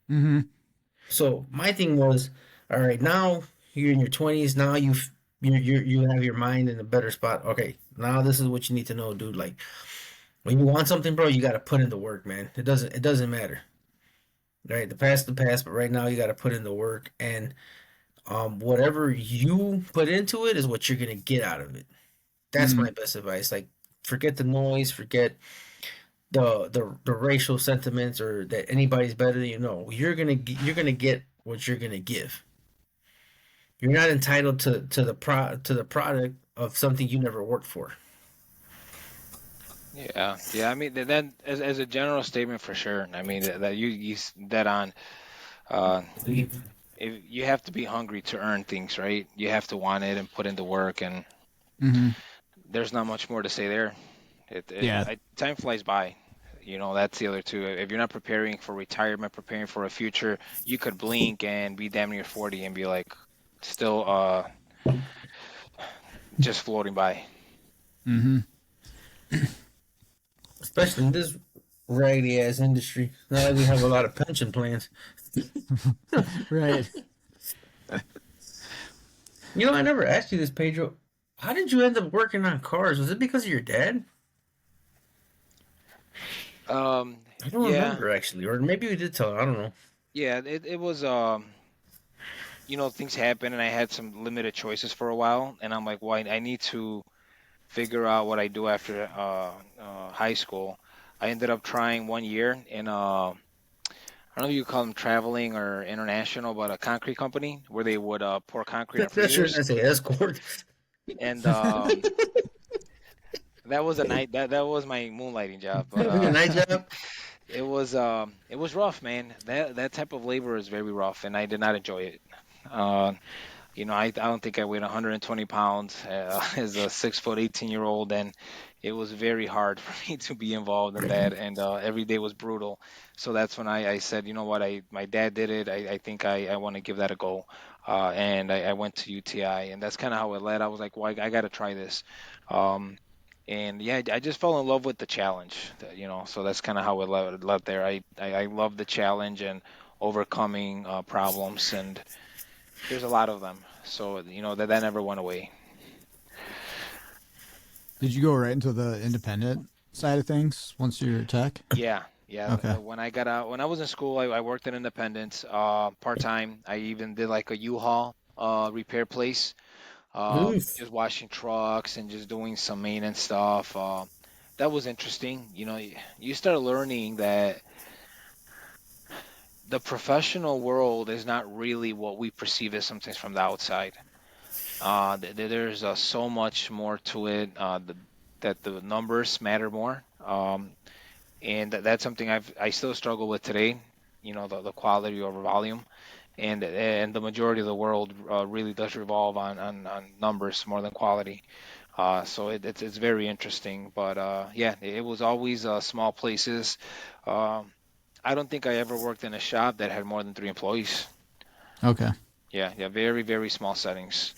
Mm-hmm.
So my thing was, all right, now you're in your 20s. Now you have your mind in a better spot. Okay, now this is what you need to know, dude. Like when you want something, bro, you got to put in the work, man. It doesn't matter. Right, the past, but right now you got to put in the work, and whatever you put into it is what you're gonna get out of it. That's
Mm-hmm.
my best advice. Like, forget the noise, forget the racial sentiments or that anybody's better than you. Know you're gonna get what you're gonna give. You're not entitled to the product of something you never worked for.
Yeah, yeah. I mean that as a general statement for sure. I mean that dead on. If you have to be hungry to earn things, right? You have to want it and put in the work, and
Mm-hmm.
there's not much more to say there.
Yeah.
Time flies by. That's the other two. If you're not preparing for retirement, preparing for a future, you could blink and be damn near 40 and be like still just floating by.
Mm-hmm.
Especially in this raggedy ass industry. Not like we have a lot of pension plans.
Right.
I never asked you this, Pedro. How did you end up working on cars? Was it because of your dad?
Um,
I don't
yeah,
remember actually, or maybe we did tell. I don't know.
yeah. It was things happen and I had some limited choices for a while, and I'm like, well, I need to figure out what I do after high school. I ended up trying 1 year in I don't know if you call them traveling or international, but a concrete company where they would pour concrete on
That's sure
freeways.
I say escort.
And that was a night that was my moonlighting job, but
Having a night job.
it was rough, man. That type of labor is very rough, and I did not enjoy it. Uh, I don't think I weighed 120 pounds as a 6 foot 18-year-old, and it was very hard for me to be involved in that, and every day was brutal. So that's when I said, you know what, my dad did it. I think I want to give that a go, and I went to UTI, and that's kind of how it led. I was like, well, I got to try this. Um, and yeah, I just fell in love with the challenge, so that's kind of how it led there. I love the challenge and overcoming problems, and there's a lot of them. So, that never went away.
Did you go right into the independent side of things once you're tech?
Yeah, yeah.
Okay.
When I got out, when I was in school, I worked in Independence, part-time. I even did like a U-Haul repair place,
Oof.
just washing trucks and just doing some maintenance stuff. That was interesting. You start learning that the professional world is not really what we perceive as sometimes from the outside. There's so much more to it. That the numbers matter more. And that's something I still struggle with today. The quality over volume, and the majority of the world really does revolve on numbers more than quality. So it's very interesting. But yeah, it was always small places. Um, I don't think I ever worked in a shop that had more than 3 employees.
Okay.
Yeah, yeah, very, very small settings.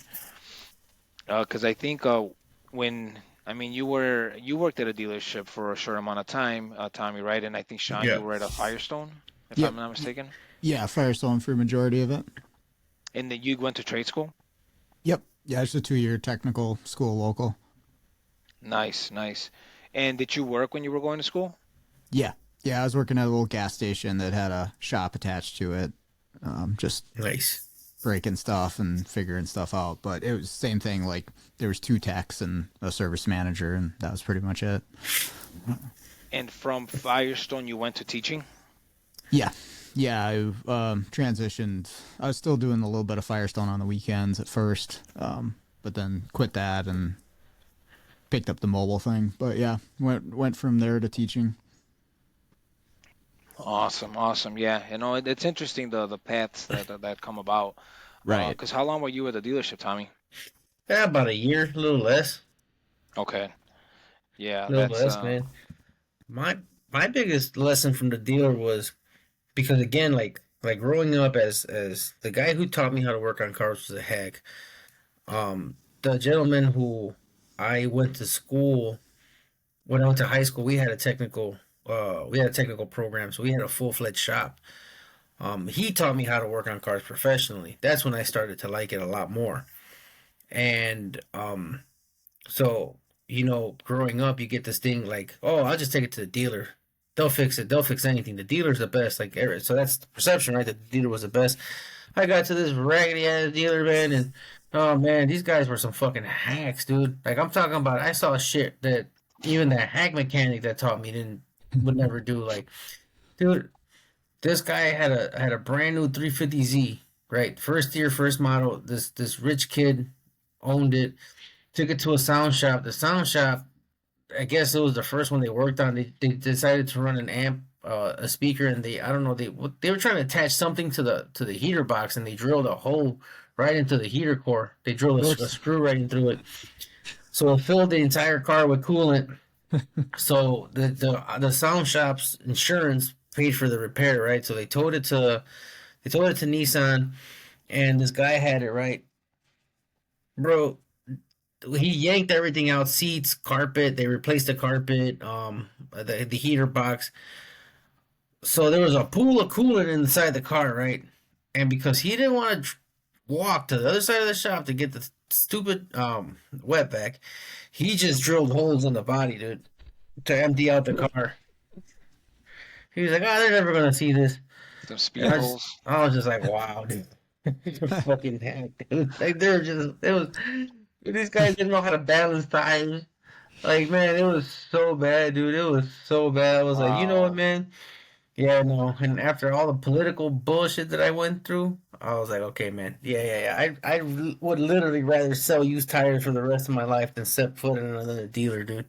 Because I think when I mean you worked at a dealership for a short amount of time, Tommy, right? And I think Sean,
Yeah.
you were at a Firestone, if
Yep.
I'm not mistaken.
Yeah, Firestone for majority of it.
And then you went to trade school.
Yep. Yeah, it's a 2-year technical school local.
Nice, nice. And did you work when you were going to school?
Yeah. Yeah, I was working at a little gas station that had a shop attached to it. Just
Nice.
breaking stuff and figuring stuff out. But it was the same thing. Like there was 2 techs and a service manager, and that was pretty much it.
And from Firestone, you went to teaching?
Yeah. Yeah, I transitioned. I was still doing a little bit of Firestone on the weekends at first, but then quit that and picked up the mobile thing. But yeah, went from there to teaching.
Awesome, awesome. Yeah, it's interesting the paths that come about.
Right.
Because how long were you at the dealership, Tommy?
Yeah, about a year, a little less.
Okay. Yeah,
A little
that's
less, man. My my biggest lesson from the dealer was because again, like growing up as the guy who taught me how to work on cars was a hack. The gentleman who I went to school when I went to high school, we had a technical program, so we had a full fledged shop. He taught me how to work on cars professionally. That's when I started to like it a lot more. And so growing up, you get this thing like, oh, I'll just take it to the dealer. They'll fix it. They'll fix anything. The dealer's the best. Like, so that's the perception, right? That the dealer was the best. I got to this raggedy ass dealer, man, and oh man, these guys were some fucking hacks, dude. Like I'm talking about, I saw shit that even that hack mechanic that taught me would never do. Like, dude, this guy had a brand new 350Z, right? First year, first model. This rich kid owned it. Took it to a sound shop. The sound shop, I guess it was the first one they worked on. They decided to run an amp, a speaker, and I don't know, they were trying to attach something to the heater box, and they drilled a hole right into the heater core. They drilled a screw right in through it, so it filled the entire car with coolant. So the sound shop's insurance paid for the repair, right? So they towed it to Nissan, and this guy had it, right, bro. He yanked everything out, seats, carpet. They replaced the carpet, the heater box. So there was a pool of coolant inside the car, right? And because he didn't want to walk to the other side of the shop to get the stupid wetback, he just drilled holes in the body, dude, to empty out the car. He was like, "Oh, they're never gonna see this."
Some speed holes.
I was just like, "Wow, dude, you're fucking hacked, dude." Like these guys didn't know how to balance times. Like, man, it was so bad, dude. It was so bad. I was like, you know what, man? Yeah, no. And after all the political bullshit that I went through, I was like, okay, man. Yeah. I would literally rather sell used tires for the rest of my life than set foot in another dealer, dude.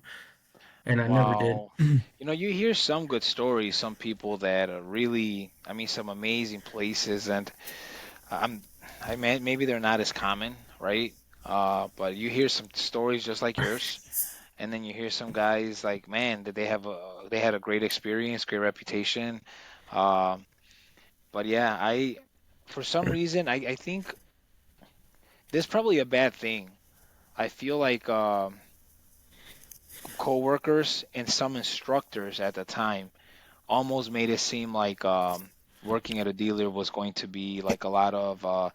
And I never did.
You hear some good stories, some people that are really, I mean, some amazing places, and maybe they're not as common, right? But you hear some stories just like yours, and then you hear some guys like, man, that they had a great experience, great reputation. But yeah, for some reason, I think this is probably a bad thing. I feel like coworkers and some instructors at the time almost made it seem like working at a dealer was going to be like a lot of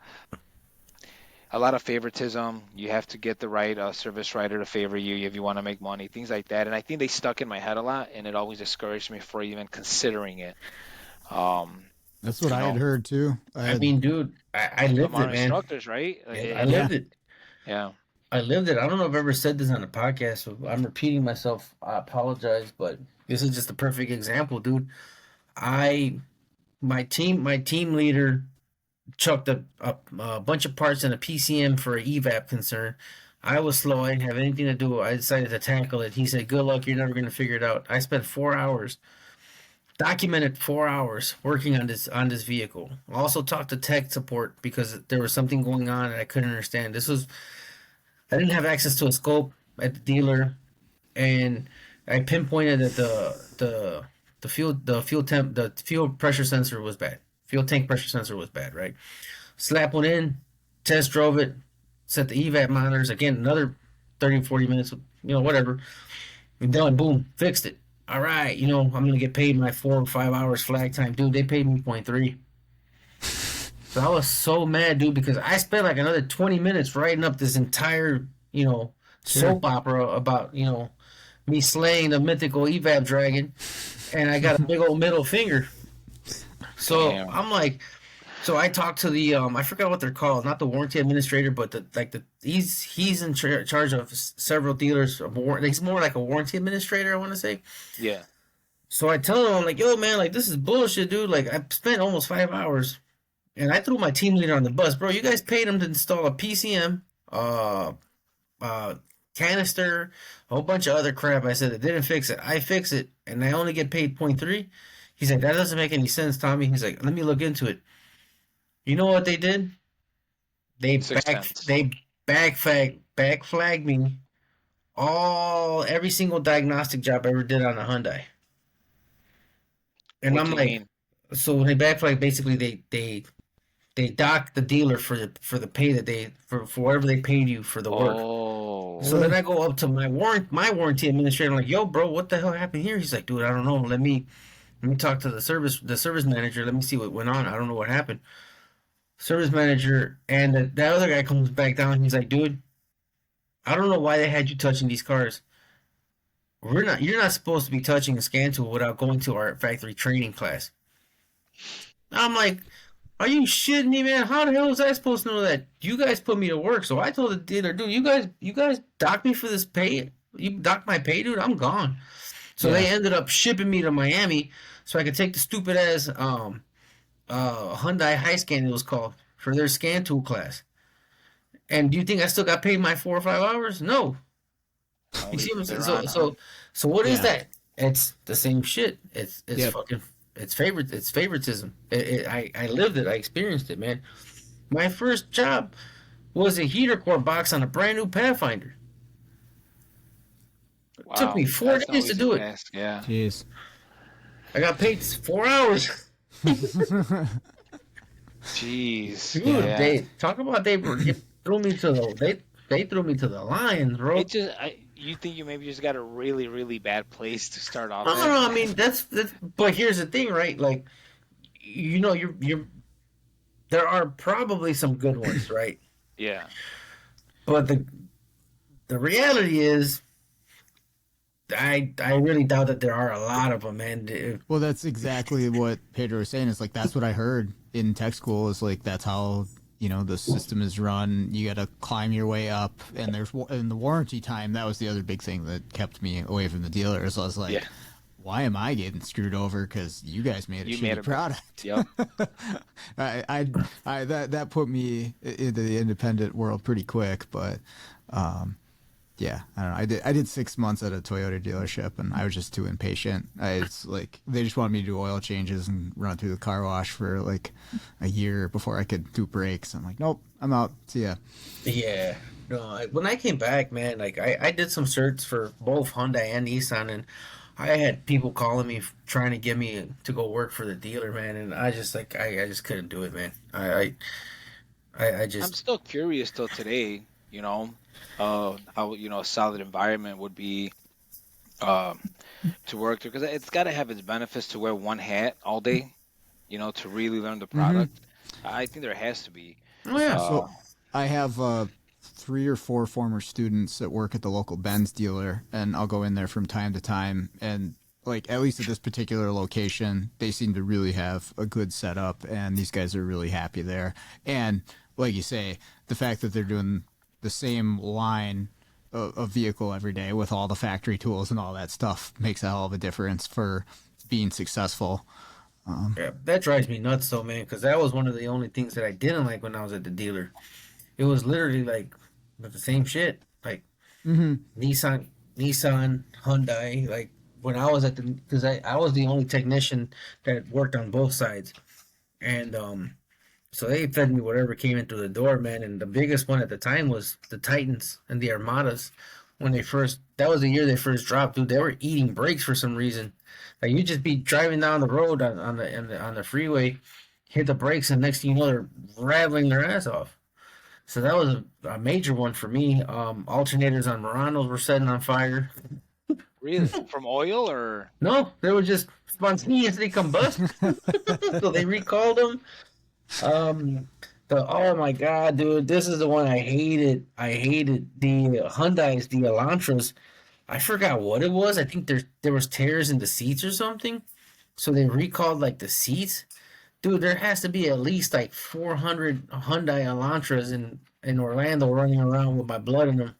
favoritism. You have to get the right service writer to favor you if you want to make money, things like that. And I think they stuck in my head a lot, and it always discouraged me for even considering it.
That's what I had heard too.
I mean, dude, I lived it, man.
Instructors, right?
I lived it.
Yeah.
I lived it. I don't know if I've ever said this on the podcast, so I'm repeating myself. I apologize, but this is just a perfect example, dude. My team leader chucked a bunch of parts in a PCM for an evap concern. I was slow. I didn't have anything to do. I decided to tackle it. He said, "Good luck. You're never going to figure it out." I spent 4 hours, documented 4 hours working on this vehicle. I also talked to tech support because there was something going on and I couldn't understand. I didn't have access to a scope at the dealer, and I pinpointed that the fuel pressure sensor was bad. Fuel tank pressure sensor was bad, right? Slap one in, test drove it, set the evap monitors, again, another 30, 40 minutes, whatever. And done, boom, fixed it. All right, I'm going to get paid my 4 or 5 hours flag time. Dude, they paid me 0.3. So I was so mad, dude, because I spent like another 20 minutes writing up this entire, soap opera about, me slaying the mythical evap dragon, and I got a big old middle finger. So damn. I'm like, so I talked to the I forgot what they're called, not the warranty administrator, but he's in charge of several dealers. He's more like a warranty administrator, I want to say.
Yeah.
So I tell him, I'm like, yo, man, like this is bullshit, dude. Like I spent almost 5 hours, and I threw my team leader on the bus, bro. You guys paid him to install a PCM, canister, a whole bunch of other crap. I said it didn't fix it. I fix it, and I only get paid 0.3. He's like, that doesn't make any sense, Tommy. He's like, let me look into it. You know what they did? They back flagged me every single diagnostic job I ever did on a Hyundai. And I'm like, So when they back flag, basically they dock the dealer for the pay that for whatever they paid you for the work.
Oh,
So then I go up to my warranty administrator. I'm like, yo, bro, what the hell happened here? He's like, dude, I don't know. Let me talk to the service manager. Let me see what went on. I don't know what happened. Service manager and the other guy comes back down. He's like, dude, I don't know why they had you touching these cars. You're not supposed to be touching a scan tool without going to our factory training class. I'm like, are you shitting me, man? How the hell was I supposed to know that? You guys put me to work, so I told the dealer, dude, you guys dock me for this pay. You dock my pay, dude. I'm gone. So they ended up shipping me to Miami so I could take the stupid ass Hyundai High Scan, it was called, for their scan tool class. And do you think I still got paid my 4 or 5 hours? No. You see what I'm saying? So what is that? It's the same shit. It's fucking it's favoritism. I lived it. I experienced it, man. My first job was a heater core box on a brand new Pathfinder. It
wow.
took me 4 days to do it.
Task. Yeah.
Jeez.
I got paid 4 hours.
Jeez.
Dude,
Yeah.
they threw me to they threw me to the lions, bro.
You think you maybe just got a really, really bad place to start off
No,
at?
no, I mean that's but here's the thing, right? Like, you're there are probably some good ones, right?
Yeah.
But the reality is, I really doubt that there are a lot of them, man.
Well, that's exactly what Pedro was saying. It's like that's what I heard in tech school. Is like that's how the system is run. You got to climb your way up, and there's in the warranty time. That was the other big thing that kept me away from the dealer. So I was like, why am I getting screwed over? Because you guys made a shitty product.
Yep.
That put me into the independent world pretty quick, but. Yeah, I don't know. I did 6 months at a Toyota dealership, and I was just too impatient. It's like they just wanted me to do oil changes and run through the car wash for like a year before I could do brakes. I'm like, nope, I'm out. See ya.
Yeah. No, when I came back, man, like I did some certs for both Hyundai and Nissan, and I had people calling me trying to get me to go work for the dealer, man, and I just I just couldn't do it, man. I just
I'm still curious till today, how a solid environment would be to work there, because it's got to have its benefits to wear one hat all day, to really learn the product. I think there has to be.
Oh yeah.
So I have 3 or 4 former students that work at the local Benz dealer, and I'll go in there from time to time. And like at least at this particular location, they seem to really have a good setup, and these guys are really happy there. And like you say, the fact that they're doing the same line of vehicle every day with all the factory tools and all that stuff makes a hell of a difference for being successful.
Yeah, that drives me nuts though, man, because that was one of the only things that I didn't like when I was at the dealer. It was literally like the same shit, like Nissan, Hyundai. Like when I was because I was the only technician that worked on both sides, and so they fed me whatever came in through the door, man. And the biggest one at the time was the Titans and the Armadas. That was the year they first dropped, dude. They were eating brakes for some reason. Like you just be driving down the road on the freeway, hit the brakes, and next thing you know, they're rattling their ass off. So that was a major one for me. Alternators on Muranos were setting on fire.
Really? From oil or?
No, they were just spontaneously combust. So they recalled them. Oh my god, dude, this is the one I hated. I hated the Hyundai's, the Elantras. I forgot what it was. I think there was tears in the seats or something. So they recalled like the seats. Dude, there has to be at least like 400 Hyundai Elantras in Orlando running around with my blood in them.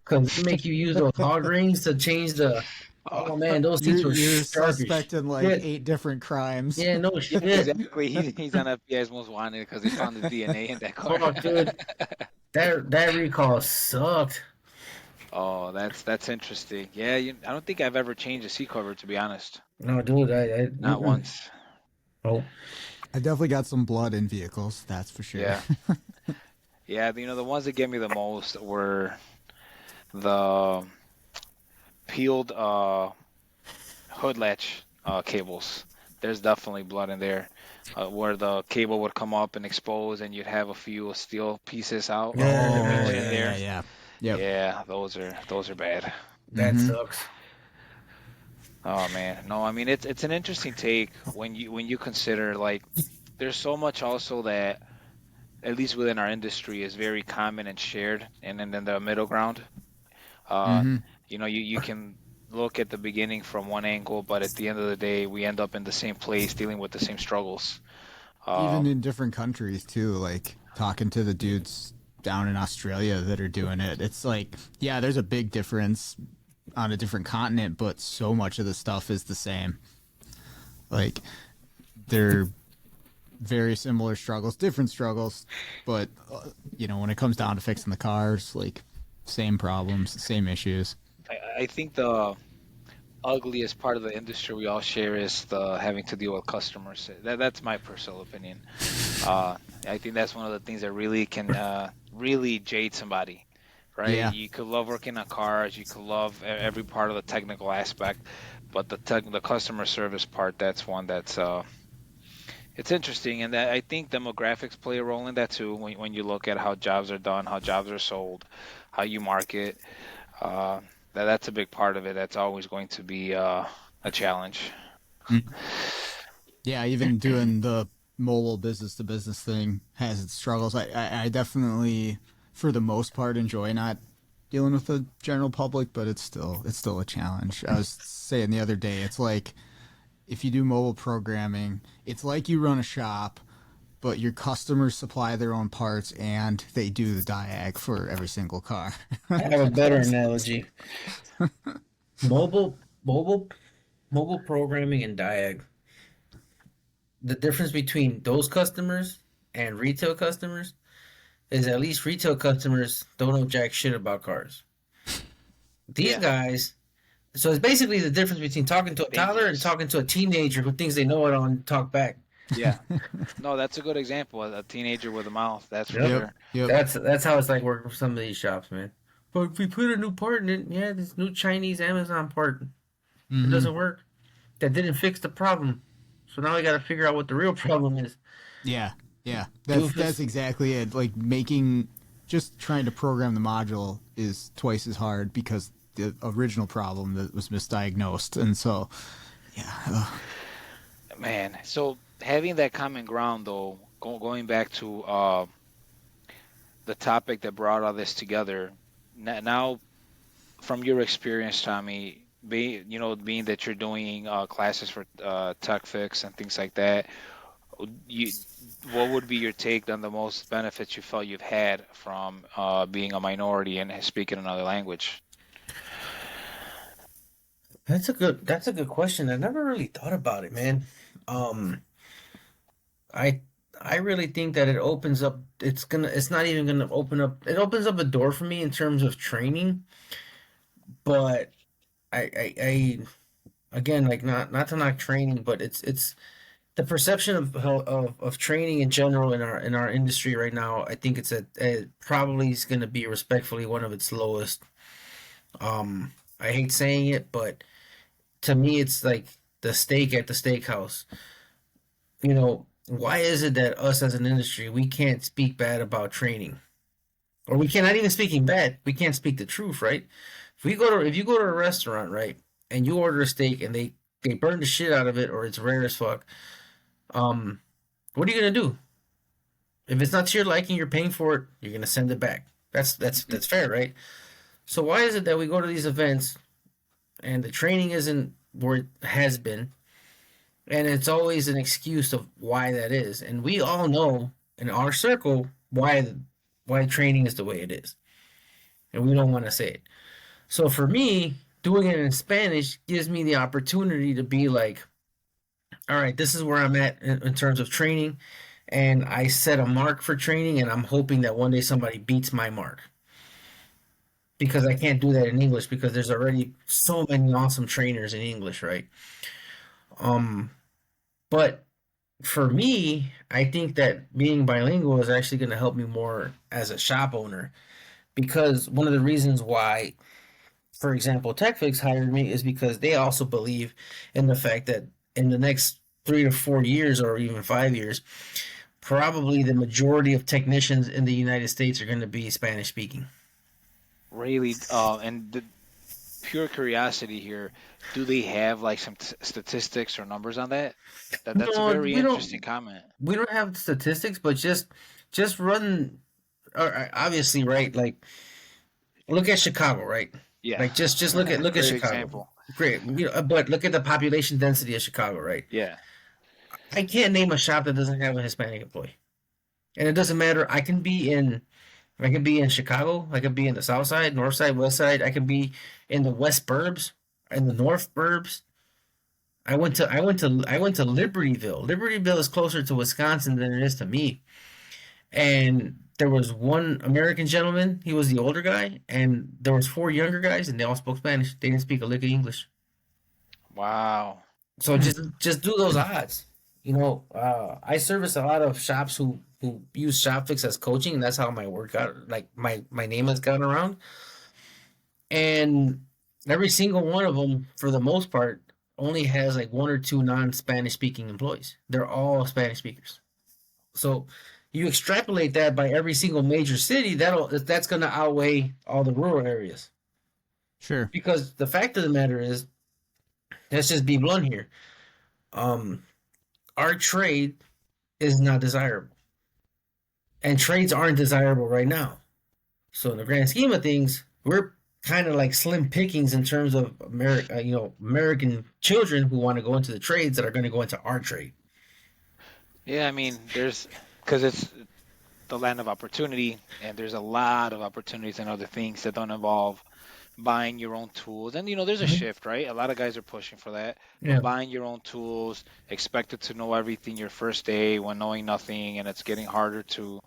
Because they make you use those hog rings to change the. Oh man, those seats were
You're
sharp as
suspecting like
shit.
8 different crimes.
Yeah, no shit.
Exactly. He's on FBI's most wanted because they found the DNA in that car.
Oh, dude, that recall sucked.
Oh, that's interesting. Yeah, I don't think I've ever changed a seat cover, to be honest.
No, dude, I
Not once.
Oh,
I definitely got some blood in vehicles, that's for sure.
Yeah. Yeah, the ones that get me the most were the peeled hood latch cables there's definitely blood in there, where the cable would come up and expose, and you'd have a few steel pieces out in the
Oh,
beach
Yeah,
in there.
yeah. Yep.
Yeah, those are bad.
that
Mm-hmm.
sucks.
Oh man, no, I mean it's an interesting take when you consider like there's so much also that at least within our industry is very common and shared, and then the middle ground. Uh,
Mm-hmm.
you can look at the beginning from one angle, but at the end of the day, we end up in the same place dealing with the same struggles.
Even
Um,
in different countries too, like talking to the dudes down in Australia that are doing it. It's like, yeah, there's a big difference on a different continent, but so much of the stuff is the same. Like they're very similar struggles, different struggles, but when it comes down to fixing the cars, like same problems, same issues.
I think the ugliest part of the industry we all share is the having to deal with customers. That's my personal opinion. I think that's one of the things that really can really jade somebody, right?
Yeah.
You could love working on cars, you could love every part of the technical aspect, but the customer service part, that's one that's it's interesting, and that I think demographics play a role in that too. When you look at how jobs are done, how jobs are sold, how you market, uh, that's a big part of it. That's always going to be a challenge.
Yeah, even doing the mobile business to business thing has its struggles. I definitely, for the most part, enjoy not dealing with the general public, but it's still a challenge. I was saying the other day, it's like if you do mobile programming, it's like you run a shop, but your customers supply their own parts and they do the diag for every single car.
I have a better analogy. Mobile, mobile, mobile programming and diag. The difference between those customers and retail customers is at least retail customers don't know jack shit about cars. These
Yeah,
guys, so it's basically the difference between talking to a toddler and
dangerous.
talking to a teenager who thinks they know it on talk back.
Yeah, no, that's a good example. A teenager with a mouth, that's for
Yep.
Yep,
sure.
yep.
That's how it's like working for some of these shops, man. But if we put a new part in it, yeah, this new Chinese Amazon part, it
Hmm.
doesn't work. That didn't fix the problem. So now we got to figure out what the real problem is.
Yeah, yeah. That's
Doofus.
exactly it. Like just trying to program the module is twice as hard because the original problem that was misdiagnosed, and so yeah.
Man, so having that common ground though, going back to the topic that brought all this together, now from your experience, Tommy, being that you're doing classes for tech fix and things like that, you what would be your take on the most benefits you felt you've had from being a minority and speaking another language?
That's a good question. I never really thought about it, man. Um, I I really think that it opens up. It's not even gonna open up. It opens up a door for me in terms of training, but I again, like, not to knock training, but it's the perception of training in general in our industry right now. I think it probably is going to be respectfully one of its lowest. I hate saying it, but to me, it's like the steak at the steakhouse. Why is it that us as an industry, we can't speak bad about training, or we cannot even speaking bad, we can't speak the truth, right? If you go to a restaurant, right, and you order a steak and they burn the shit out of it, or it's rare as fuck, um, what are you gonna do? If it's not to your liking, you're paying for it, you're gonna send it back. That's fair, right? So why is it that we go to these events and the training isn't where it has been, and it's always an excuse of why that is, and we all know in our circle why training is the way it is, and we don't want to say it. So for me, doing it in Spanish gives me the opportunity to be like, all right, this is where I'm at in terms of training, and I set a mark for training, and I'm hoping that one day somebody beats my mark, because I can't do that in English because there's already so many awesome trainers in English, right? Um, but for me, I think that being bilingual is actually going to help me more as a shop owner, because one of the reasons why, for example, TechFix hired me is because they also believe in the fact that in the next 3 to 4 years or even 5 years, probably the majority of technicians in the United States are going to be Spanish speaking.
Really, and the pure curiosity here, do they have like some statistics or numbers on that? That's a
No,
very interesting comment.
we don't have statistics, but just run. Or obviously, right? Like look at Chicago, right?
Yeah,
Like just look at
great
Chicago.
example.
Great, but look at the population density of Chicago, right?
Yeah,
I can't name a shop that doesn't have a Hispanic employee, and it doesn't matter. I can be in Chicago. I can be in the South Side, North Side, West Side. I can be in the West Burbs, in the North Burbs. I went to Libertyville. Libertyville is closer to Wisconsin than it is to me. And there was one American gentleman. He was the older guy, and there was four younger guys, and they all spoke Spanish. They didn't speak a lick of English.
wow.
So just do those odds. I service a lot of shops who use ShopFix as coaching, and that's how my work got like my name has gotten around. And every single one of them, for the most part, only has like one or two non-Spanish speaking employees. They're all Spanish speakers. So you extrapolate that by every single major city, that's going to outweigh all the rural areas.
Sure.
Because the fact of the matter is, let's just be blunt here. Our trade is not desirable, and trades aren't desirable right now. So in the grand scheme of things, we're kind of like slim pickings in terms of American children who want to go into the trades that are going to go into our trade.
Yeah, I mean, because it's the land of opportunity, and there's a lot of opportunities and other things that don't involve buying your own tools. And there's a shift, right? A lot of guys are pushing for that.
Yeah.
Buying your own tools, expected to know everything your first day when knowing nothing, and it's getting harder to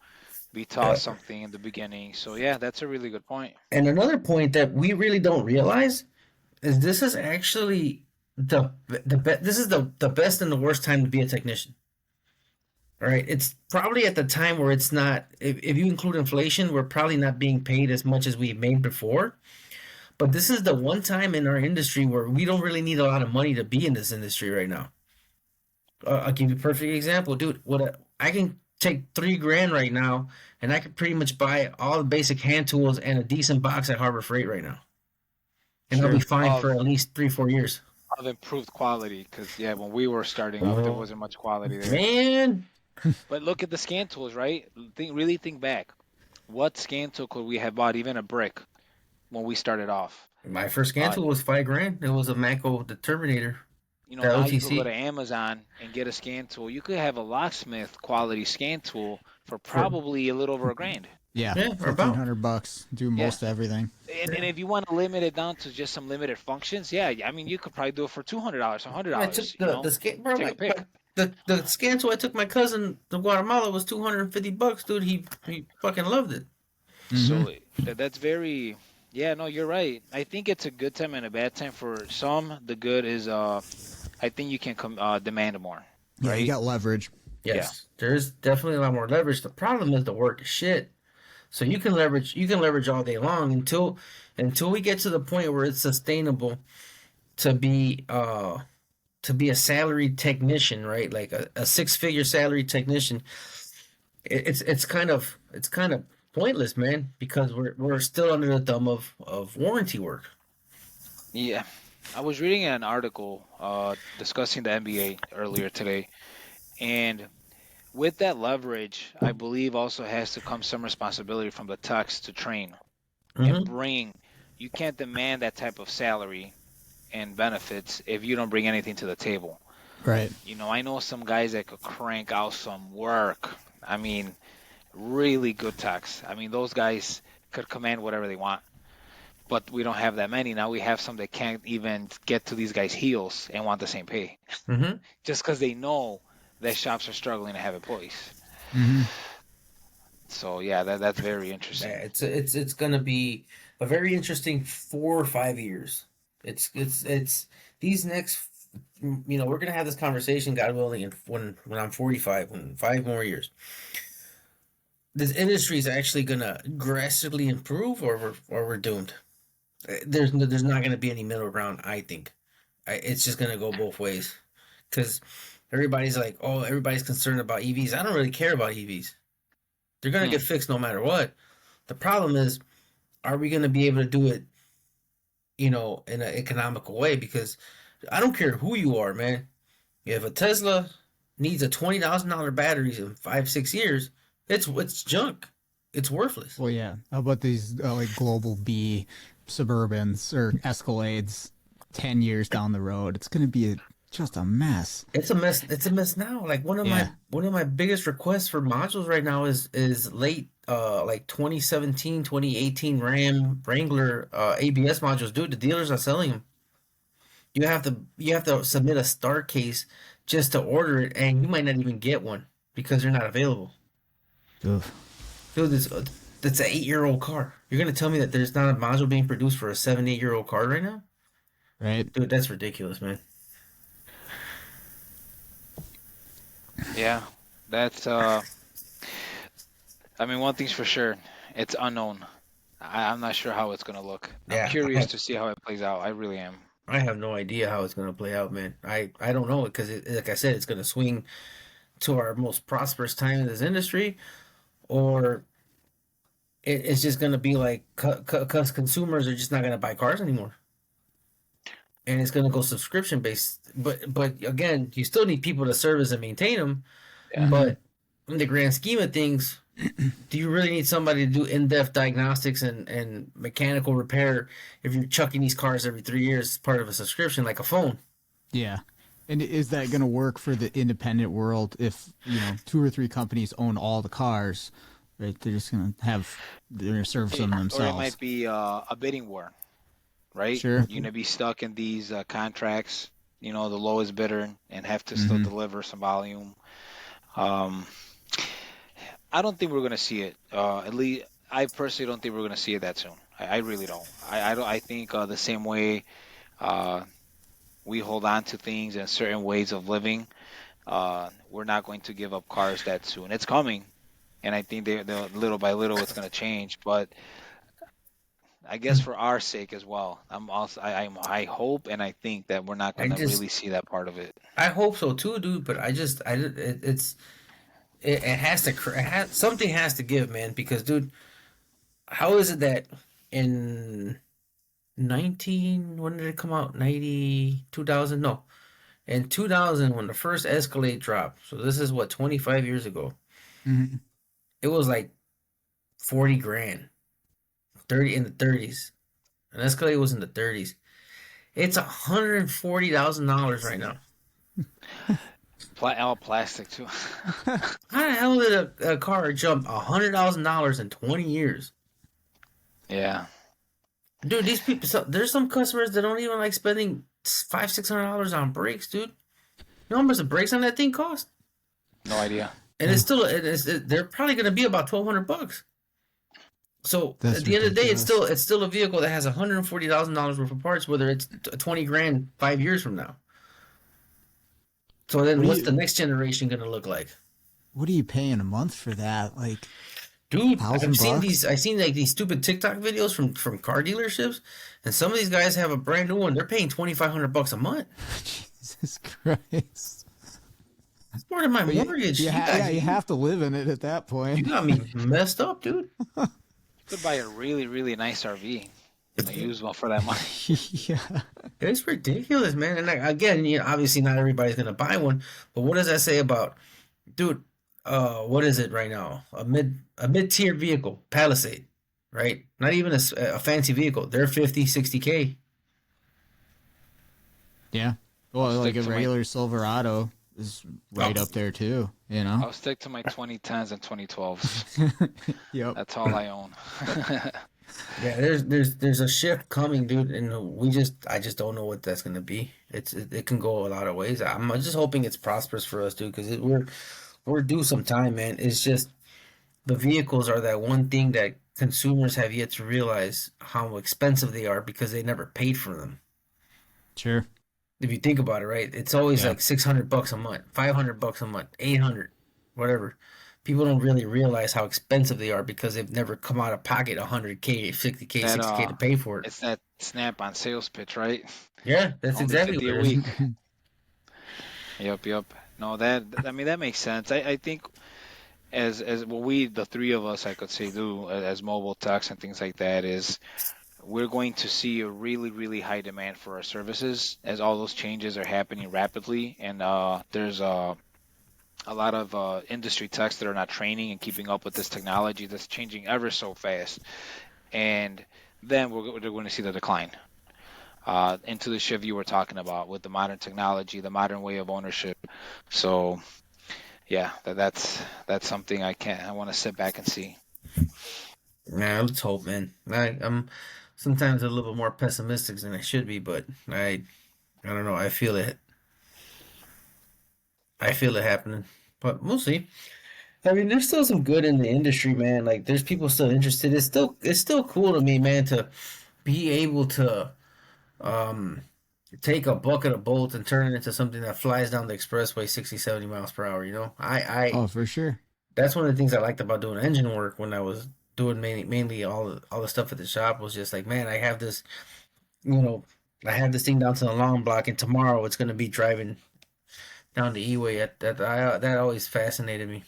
be taught something in the beginning. So yeah, that's a really good point.
And another point that we really don't realize is this is actually this is the best and the worst time to be a technician. All right, it's probably at the time where it's not. If you include inflation, we're probably not being paid as much as we've made before. But this is the one time in our industry where we don't really need a lot of money to be in this industry right now. I'll give you a perfect example, dude. I can take $3,000 right now, and I can pretty much buy all the basic hand tools and a decent box at Harbor Freight right now, and I'll be fine for at least 3-4 years.
Of improved quality, because when we were starting off, there wasn't much quality there.
Man,
but look at the scan tools, right? Really think back. What scan tool could we have bought, even a brick, when we started off?
My first scan tool was $5,000. It was a Mako the Terminator.
Now you could go to Amazon and get a scan tool. You could have a locksmith quality scan tool for probably a little over $1,000.
Yeah, $1,500. Do most everything.
And if you want to limit it down to just some limited functions, I mean, you could probably do it for $200, $100.
I took the scan, bro. The scan tool I took my cousin to Guatemala was $250, dude. He fucking loved it.
So that's very. Yeah, no, you're right. I think it's a good time and a bad time for some. The good is, I think you can demand more.
Yeah,
right?
you got leverage.
Yes, there's definitely a lot more leverage. The problem is the work is shit. So you can leverage all day long until we get to the point where it's sustainable to be a salaried technician, right? Like a 6-figure salaried technician. It's kind of pointless, man, because we're still under the thumb of warranty work.
Yeah, I was reading an article discussing the NBA earlier today, and with that leverage, I believe also has to come some responsibility from the techs to train and bring. You can't demand that type of salary and benefits if you don't bring anything to the table.
Right.
I know some guys that could crank out some work. I mean, really good techs. I mean, those guys could command whatever they want. But we don't have that many. Now we have some that can't even get to these guys' heels and want the same pay. Just because they know that shops are struggling to have employees. So yeah, that's very interesting.
Yeah, it's gonna be a very interesting 4 or 5 years. It's these next, we're gonna have this conversation, God willing, when I'm 45, in 5 more years. This industry is actually gonna aggressively improve, or we're doomed. There's not gonna be any middle ground. I think it's just gonna go both ways, because everybody's like, oh, everybody's concerned about EVs. I don't really care about EVs. They're gonna get fixed no matter what. The problem is, are we gonna be able to do it, in an economical way? Because I don't care who you are, man. If a Tesla needs a $20,000 battery in 5-6 years, it's junk. It's worthless.
Well, yeah. How about these like Global B Suburbans or Escalades 10 years down the road? It's going to be just a mess.
It's a mess. It's a mess now. Like one of my biggest requests for modules right now is late like 2017, 2018 Ram Wrangler ABS modules. Dude, the dealers are selling them. You have to submit a star case just to order it, and you might not even get one because they're not available.
Oof.
Dude, that's an 8-year-old car. You're gonna tell me that there's not a module being produced for a 7-8-year-old car right now?
Right.
Dude, that's ridiculous, man.
Yeah, that's. I mean, one thing's for sure, it's unknown. I'm not sure how it's gonna look. I'm curious to see how it plays out. I really am.
I have no idea how it's gonna play out, man. I don't know, because like I said, it's gonna swing to our most prosperous time in this industry, or it's just gonna be like because consumers are just not gonna buy cars anymore, and it's gonna go subscription based. But again, you still need people to service and maintain them.
Yeah.
But in the grand scheme of things, do you really need somebody to do in-depth diagnostics and mechanical repair if you're chucking these cars every 3 years as part of a subscription like a phone?
Yeah. And is that going to work for the independent world if, 2 or 3 companies own all the cars, right? They're just going to they're going to service them themselves.
Or it might be a bidding war, right?
Sure.
You're going to be stuck in these contracts, the lowest bidder, and have to still deliver some volume. I don't think we're going to see it. At least I personally don't think we're going to see it that soon. I really don't. I think the same way we hold on to things and certain ways of living, we're not going to give up cars that soon. It's coming, and I think they're little by little it's going to change. But I guess for our sake as well, I hope and I think that we're not going to really see that part of it.
I hope so too, dude. But it has to something has to give, man. Because, dude, how is it that in when did it come out? 2000? No, in 2000 when the first Escalade dropped. So this is what, 25 years ago.
Mm-hmm.
It was like 40 grand, 30 in the 30s. An Escalade was in the 30s. It's $140,000 right now.
All plastic too.
How the hell did a car jump $100,000 in 20 years?
Yeah.
Dude, these people. There's some customers that don't even like spending $500-$600 on brakes, dude. You know how much the brakes on that thing cost?
No idea.
And they're probably going to be about $1,200. So
That's
at the end of the day,
ridiculous.
it's still a vehicle that has $140,000 worth of parts, whether it's 20 grand 5 years from now. So then, what's the next generation going to look like?
What are you paying a month for that? Like,
dude,
$1,000?
I've seen like these stupid TikTok videos from car dealerships, and some of these guys have a brand new one. They're paying $2,500 a month.
Jesus Christ.
That's more than my mortgage.
You have to live in it at that point.
You got me messed up, dude.
You could buy a really, really nice RV. And use one for that money.
Yeah.
It's ridiculous, man. And again, obviously not everybody's gonna buy one, but what does that say about, dude? What is it right now? A mid-tier vehicle, Palisade, right? Not even a fancy vehicle. They're 50, 60K.
Yeah. Well, like a regular Silverado is right up there too,
I'll stick to my 2010s and 2012s.
Yep.
That's all I own.
Yeah, there's a shift coming, dude, and I just don't know what that's gonna be. It can go a lot of ways. I'm just hoping it's prosperous for us, dude, because we're due some time, man. It's just the vehicles are that one thing that consumers have yet to realize how expensive they are because they never paid for them.
Sure.
If you think about it, right? It's always like $600 a month, $500 a month, 800, whatever. People don't really realize how expensive they are because they've never come out of pocket $100K, $50K, $60K to pay for it.
It's that Snap-on sales pitch, right?
Yeah, that's
Only
exactly
50
what
a
it is.
week. Yep. No, I mean that makes sense. I think as what we the three of us I could say do as mobile techs and things like that is we're going to see a really high demand for our services as all those changes are happening rapidly, and there's a lot of industry techs that are not training and keeping up with this technology that's changing ever so fast, and then they're going to see the decline into the shift you were talking about with the modern technology, the modern way of ownership. So yeah, that's something I want to sit back and see.
Yeah, let's hope, man. I'm sometimes a little bit more pessimistic than I should be, but I don't know. I feel it happening, but we'll see. I mean, there's still some good in the industry, man. Like, there's people still interested. It's still cool to me, man, to be able to um take a bucket of bolts and turn it into something that flies down the expressway 60, 70 miles per hour.
Oh, for sure.
That's one of the things I liked about doing engine work when I was doing mainly all the stuff at the shop was just like, man, you know, I have this thing down to the long block, and tomorrow it's gonna be driving down the E-way. That always fascinated me.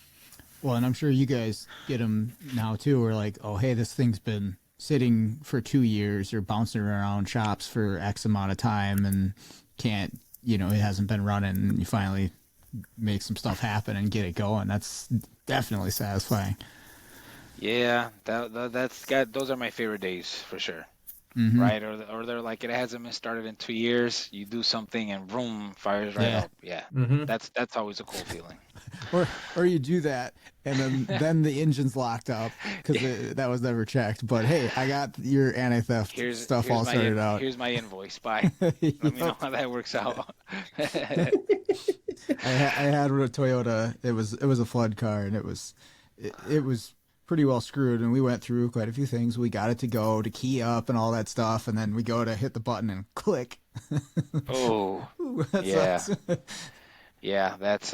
Well, and I'm sure you guys get them now too. Where like, oh, hey, this thing's been sitting for 2 years or bouncing around shops for X amount of time and can't, it hasn't been running. And you finally make some stuff happen and get it going. That's definitely satisfying.
Yeah, that's got those are my favorite days for sure.
Mm-hmm.
Right? Or they're like it hasn't been started in 2 years. You do something and boom, fires right
Yeah.
up. Yeah,
Mm-hmm.
that's always a cool feeling.
Or you do that and then the engine's locked up because that was never checked. But hey, I got your anti-theft stuff all sorted out.
Here's my invoice. Bye. Let me know how that works out.
I had a Toyota. It was a flood car, and it was pretty well screwed. And we went through quite a few things. We got it to go to key up and all that stuff, and then we go to hit the button and click.
Oh,
Ooh, that
yeah,
sucks.
yeah. That's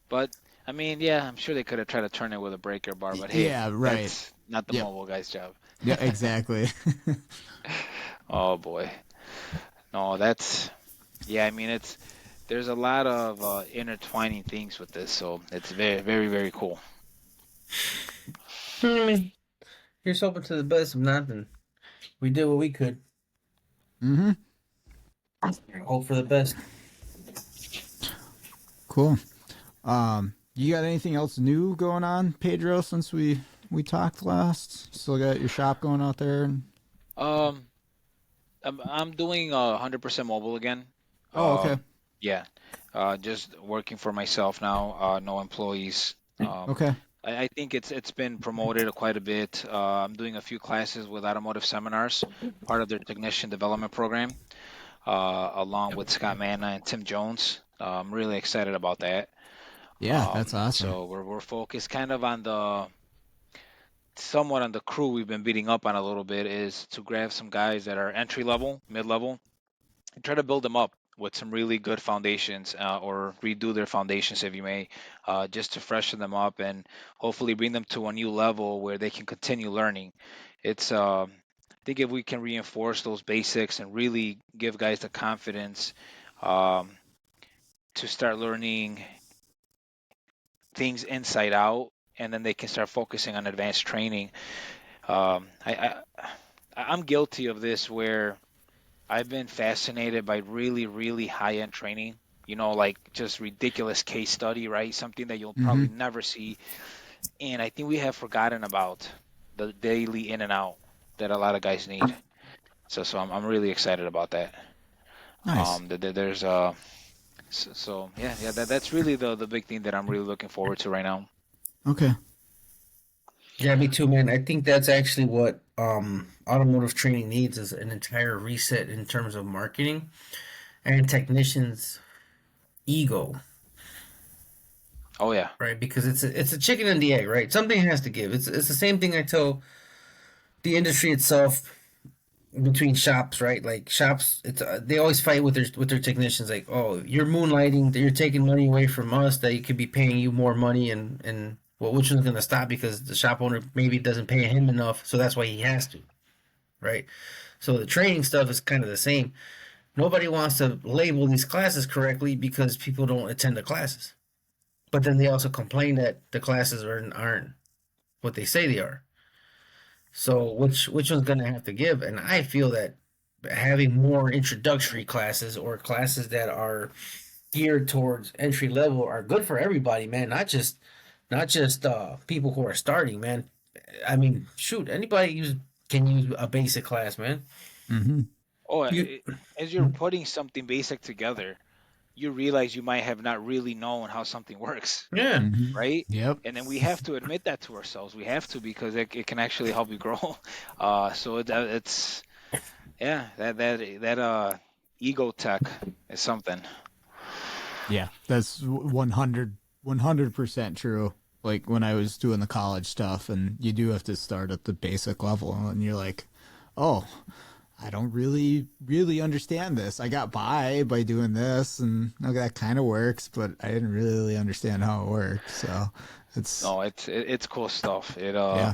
But I mean, yeah, I'm sure they could have tried to turn it with a breaker bar, but hey,
Yeah, right.
that's not the
Yep.
mobile guy's job.
Yeah, exactly.
Oh boy. No, that's yeah, I mean there's a lot of intertwining things with this, so it's very cool.
I mean, here's hoping to the best. If not, then we did what we could.
Mm-hmm.
Hope for the best.
Cool. You got anything else new going on, Pedro, since we talked last? Still got your shop going out there?
Um, I'm doing 100% mobile again.
Oh, okay.
Yeah, just working for myself now. No employees.
Okay.
I think it's been promoted quite a bit. I'm doing a few classes with Automotive Seminars, part of their technician development program, along with Scott Manna and Tim Jones. I'm really excited about that.
Yeah, that's awesome.
So we're focused kind of on somewhat on the crew we've been beating up on a little bit is to grab some guys that are entry level, mid level, and try to build them up with some really good foundations or redo their foundations if you may, just to freshen them up and hopefully bring them to a new level where they can continue learning. I think if we can reinforce those basics and really give guys the confidence um, to start learning things inside out, and then they can start focusing on advanced training. I'm guilty of this where I've been fascinated by really high end training. Like just ridiculous case study, right? Something that you'll probably
Mm-hmm.
never see. And I think we have forgotten about the daily in and out that a lot of guys need. So I'm really excited about that.
Nice.
There's so yeah, that's really the big thing that I'm really looking forward to right now.
Okay.
Yeah, me too, man. I think that's actually what automotive training needs is an entire reset in terms of marketing and technicians' ego,
Oh yeah.
right? Because it's a chicken and the egg, right? Something has to give. It's the same thing I tell the industry itself between shops, right? Like shops, it's they always fight with their technicians, like, oh, you're moonlighting, you're taking money away from us that you could be paying you more money, and well, which one's gonna stop because the shop owner maybe doesn't pay him enough, so that's why he has to, right? So the training stuff is kind of the same. nobody wants to label these classes correctly because people don't attend the classes. But then they also complain that the classes aren't what they say they are. So which one's gonna have to give? And I feel that having more introductory classes or classes that are geared towards entry level are good for everybody, man. Not just people who are starting, man. I mean, shoot, anybody can use a basic class, man.
Mm-hmm.
Oh,
You,
as you're putting something basic together, you realize you might have not really known how something works,
yeah.
Mm-hmm.
right?
Yep.
And then we have to admit that to ourselves. We have to, because it can actually help you grow. So it's yeah, that ego tech is something.
Yeah, that's 100% true. Like when I was doing the college stuff, and you do have to start at the basic level, and you're like, oh, I don't really understand this. I got by doing this, and okay, that kind of works, but I didn't really understand how it worked. So it's
No, it's cool stuff.
yeah,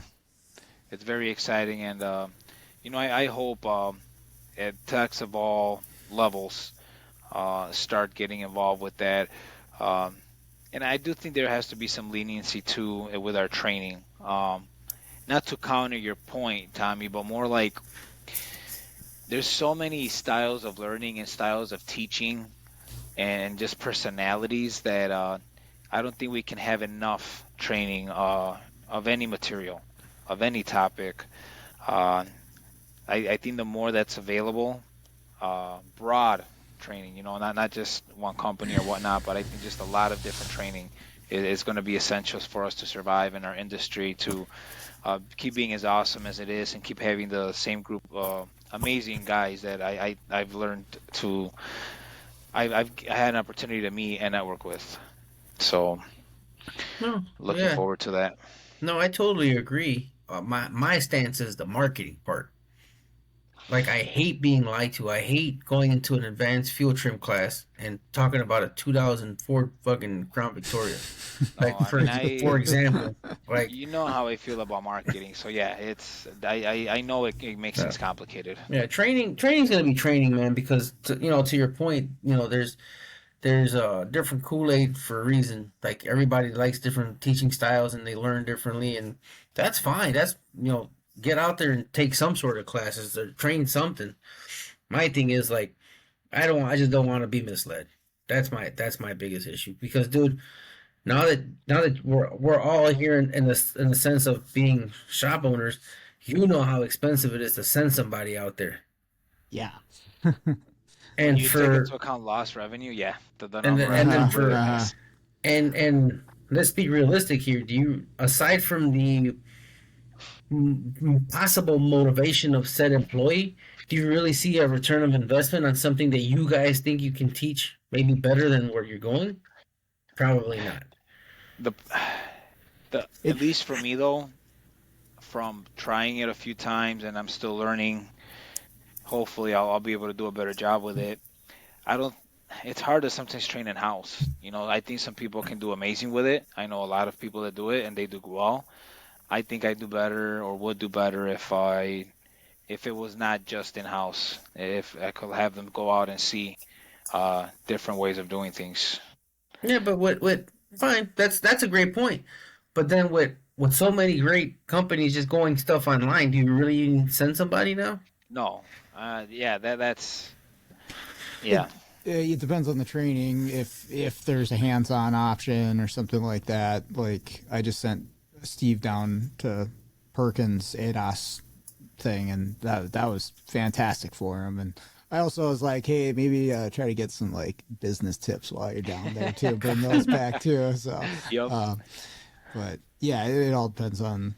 It's very exciting, and I hope at techs of all levels start getting involved with that. Um, and I do think there has to be some leniency too with our training. Not to counter your point, Tommy, but more like there's so many styles of learning and styles of teaching and just personalities that I don't think we can have enough training of any material, of any topic. I think the more that's available, broad training, not just one company or whatnot, but I think just a lot of different training is going to be essential for us to survive in our industry, to keep being as awesome as it is, and keep having the same group of amazing guys that I've learned to, I've had an opportunity to meet and network with. So
No,
looking
yeah.
forward to that.
No, I totally agree. My stance is the marketing part. Like, I hate being lied to. I hate going into an advanced fuel trim class and talking about a 2004 fucking Crown Victoria.
No,
Like,
I
for
mean,
for example, like,
you know how I feel about marketing. So yeah, I know it makes things complicated.
yeah, training's gonna be training, man. Because to your point, there's different Kool-Aid for a reason. Like, everybody likes different teaching styles and they learn differently, and that's fine. That's get out there and take some sort of classes or train something. My thing is, like, I just don't want to be misled. That's my biggest issue. Because, dude, now that we're all here in the sense of being shop owners, you know how expensive it is to send somebody out there.
yeah.
When
And
you take
for
into account lost revenue, yeah, the
and
number
then, and then
is
for
ridiculous.
and let's be realistic here. Do you, aside from the possible motivation of said employee, do you really see a return of investment on something that you guys think you can teach maybe better than where you're going? Probably not.
The at least for me though, from trying it a few times and I'm still learning. Hopefully, I'll be able to do a better job with it. I don't. It's hard to sometimes train in house. I think some people can do amazing with it. I know a lot of people that do it and they do well. I think I do better, or would do better, if it was not just in house. If I could have them go out and see different ways of doing things.
Yeah, but what fine. That's a great point. But then with so many great companies just going stuff online, do you really send somebody now?
No, yeah, that's
It
yeah.
it depends on the training. If there's a hands-on option or something like that, like I just sent Steve down to Perkins ADOS thing, and that was fantastic for him. And I also was like, hey, maybe try to get some like business tips while you're down there too. Bring those back too. So,
Yep.
but yeah, it all depends on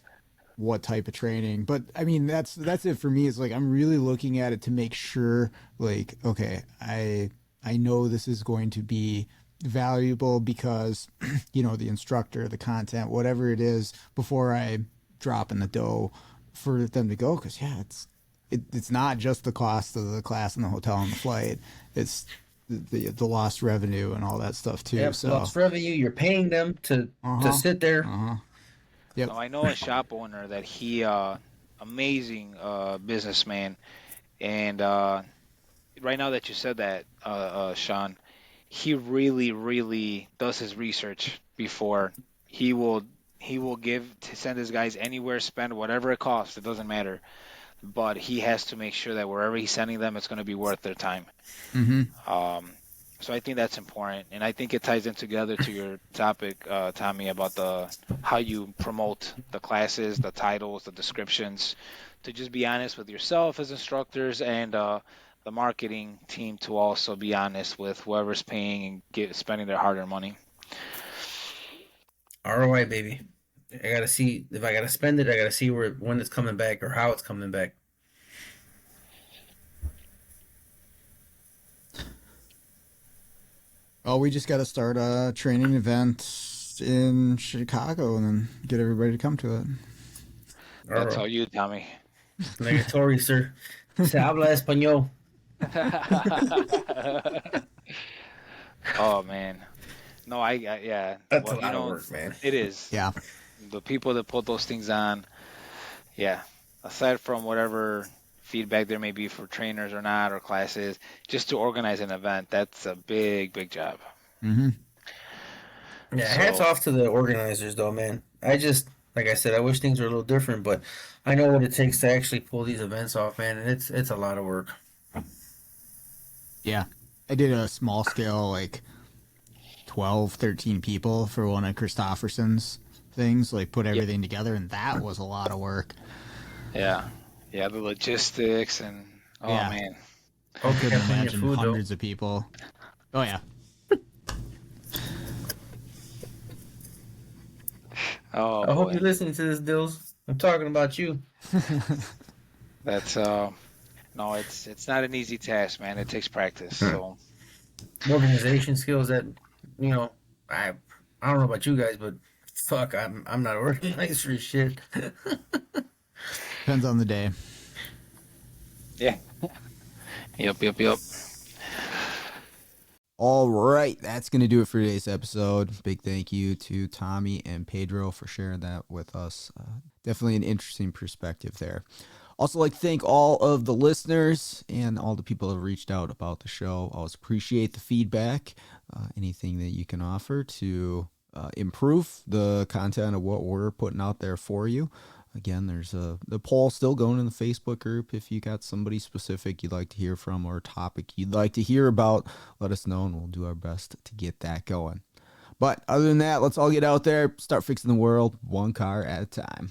what type of training. But I mean, that's it for me. It's like I'm really looking at it to make sure, like, okay, I know this is going to be valuable because the instructor, the content, whatever it is, before I drop in the dough for them to go. Because yeah, it's not just the cost of the class and the hotel and the flight. It's the lost revenue and all that stuff too.
Yeah,
So
lost revenue. You're paying them to sit there.
Yep.
So I know a shop owner that he amazing businessman, and right now that you said that, Sean, he really, really does his research before he will send his guys anywhere, spend whatever it costs. It doesn't matter, but he has to make sure that wherever he's sending them, it's going to be worth their time.
Mm-hmm.
So I think that's important, and I think it ties in together to your topic, Tommy, about how you promote the classes, the titles, the descriptions, to just be honest with yourself as instructors and the marketing team to also be honest with whoever's paying and spending their hard-earned money.
ROI, baby. I gotta see if I gotta spend it. I gotta see when it's coming back or how it's coming back.
Oh, we just got to start a training event in Chicago and then get everybody to come to it.
That's all you, Tommy.
Negatory, sir. Se habla español.
Oh man, no, yeah.
That's
Well,
a lot of work, man.
It is.
Yeah.
The people that put those things on, yeah. Aside from whatever feedback there may be for trainers or not or classes, just to organize an event, that's a big, big job.
Mm-hmm.
Yeah, hats off to the organizers, though, man. Like I said, I wish things were a little different, but I know what it takes to actually pull these events off, man, and it's a lot of work.
Yeah. I did a small scale, like 12, 13 people for one of Christofferson's things, like put everything together, and that was a lot of work.
Yeah. Yeah, the logistics and,
Yeah.
man.
I couldn't
plenty of
imagine
food, though.
hundreds of people. Oh, yeah.
Oh,
I hope
boy.
you're listening to this, Dills. I'm talking about you.
That's, no, it's not an easy task, man. It takes practice, so.
Organization skills that, I don't know about you guys, but fuck, I'm not organized for shit.
Depends on the day.
Yeah. Yep.
All right, that's going to do it for today's episode. Big thank you to Tommy and Pedro for sharing that with us. Definitely an interesting perspective there. Also, like to thank all of the listeners and all the people that have reached out about the show. Always appreciate the feedback. Anything that you can offer to improve the content of what we're putting out there for you. Again, there's the poll still going in the Facebook group. If you got somebody specific you'd like to hear from or a topic you'd like to hear about, let us know and we'll do our best to get that going. But other than that, let's all get out there, start fixing the world one car at a time.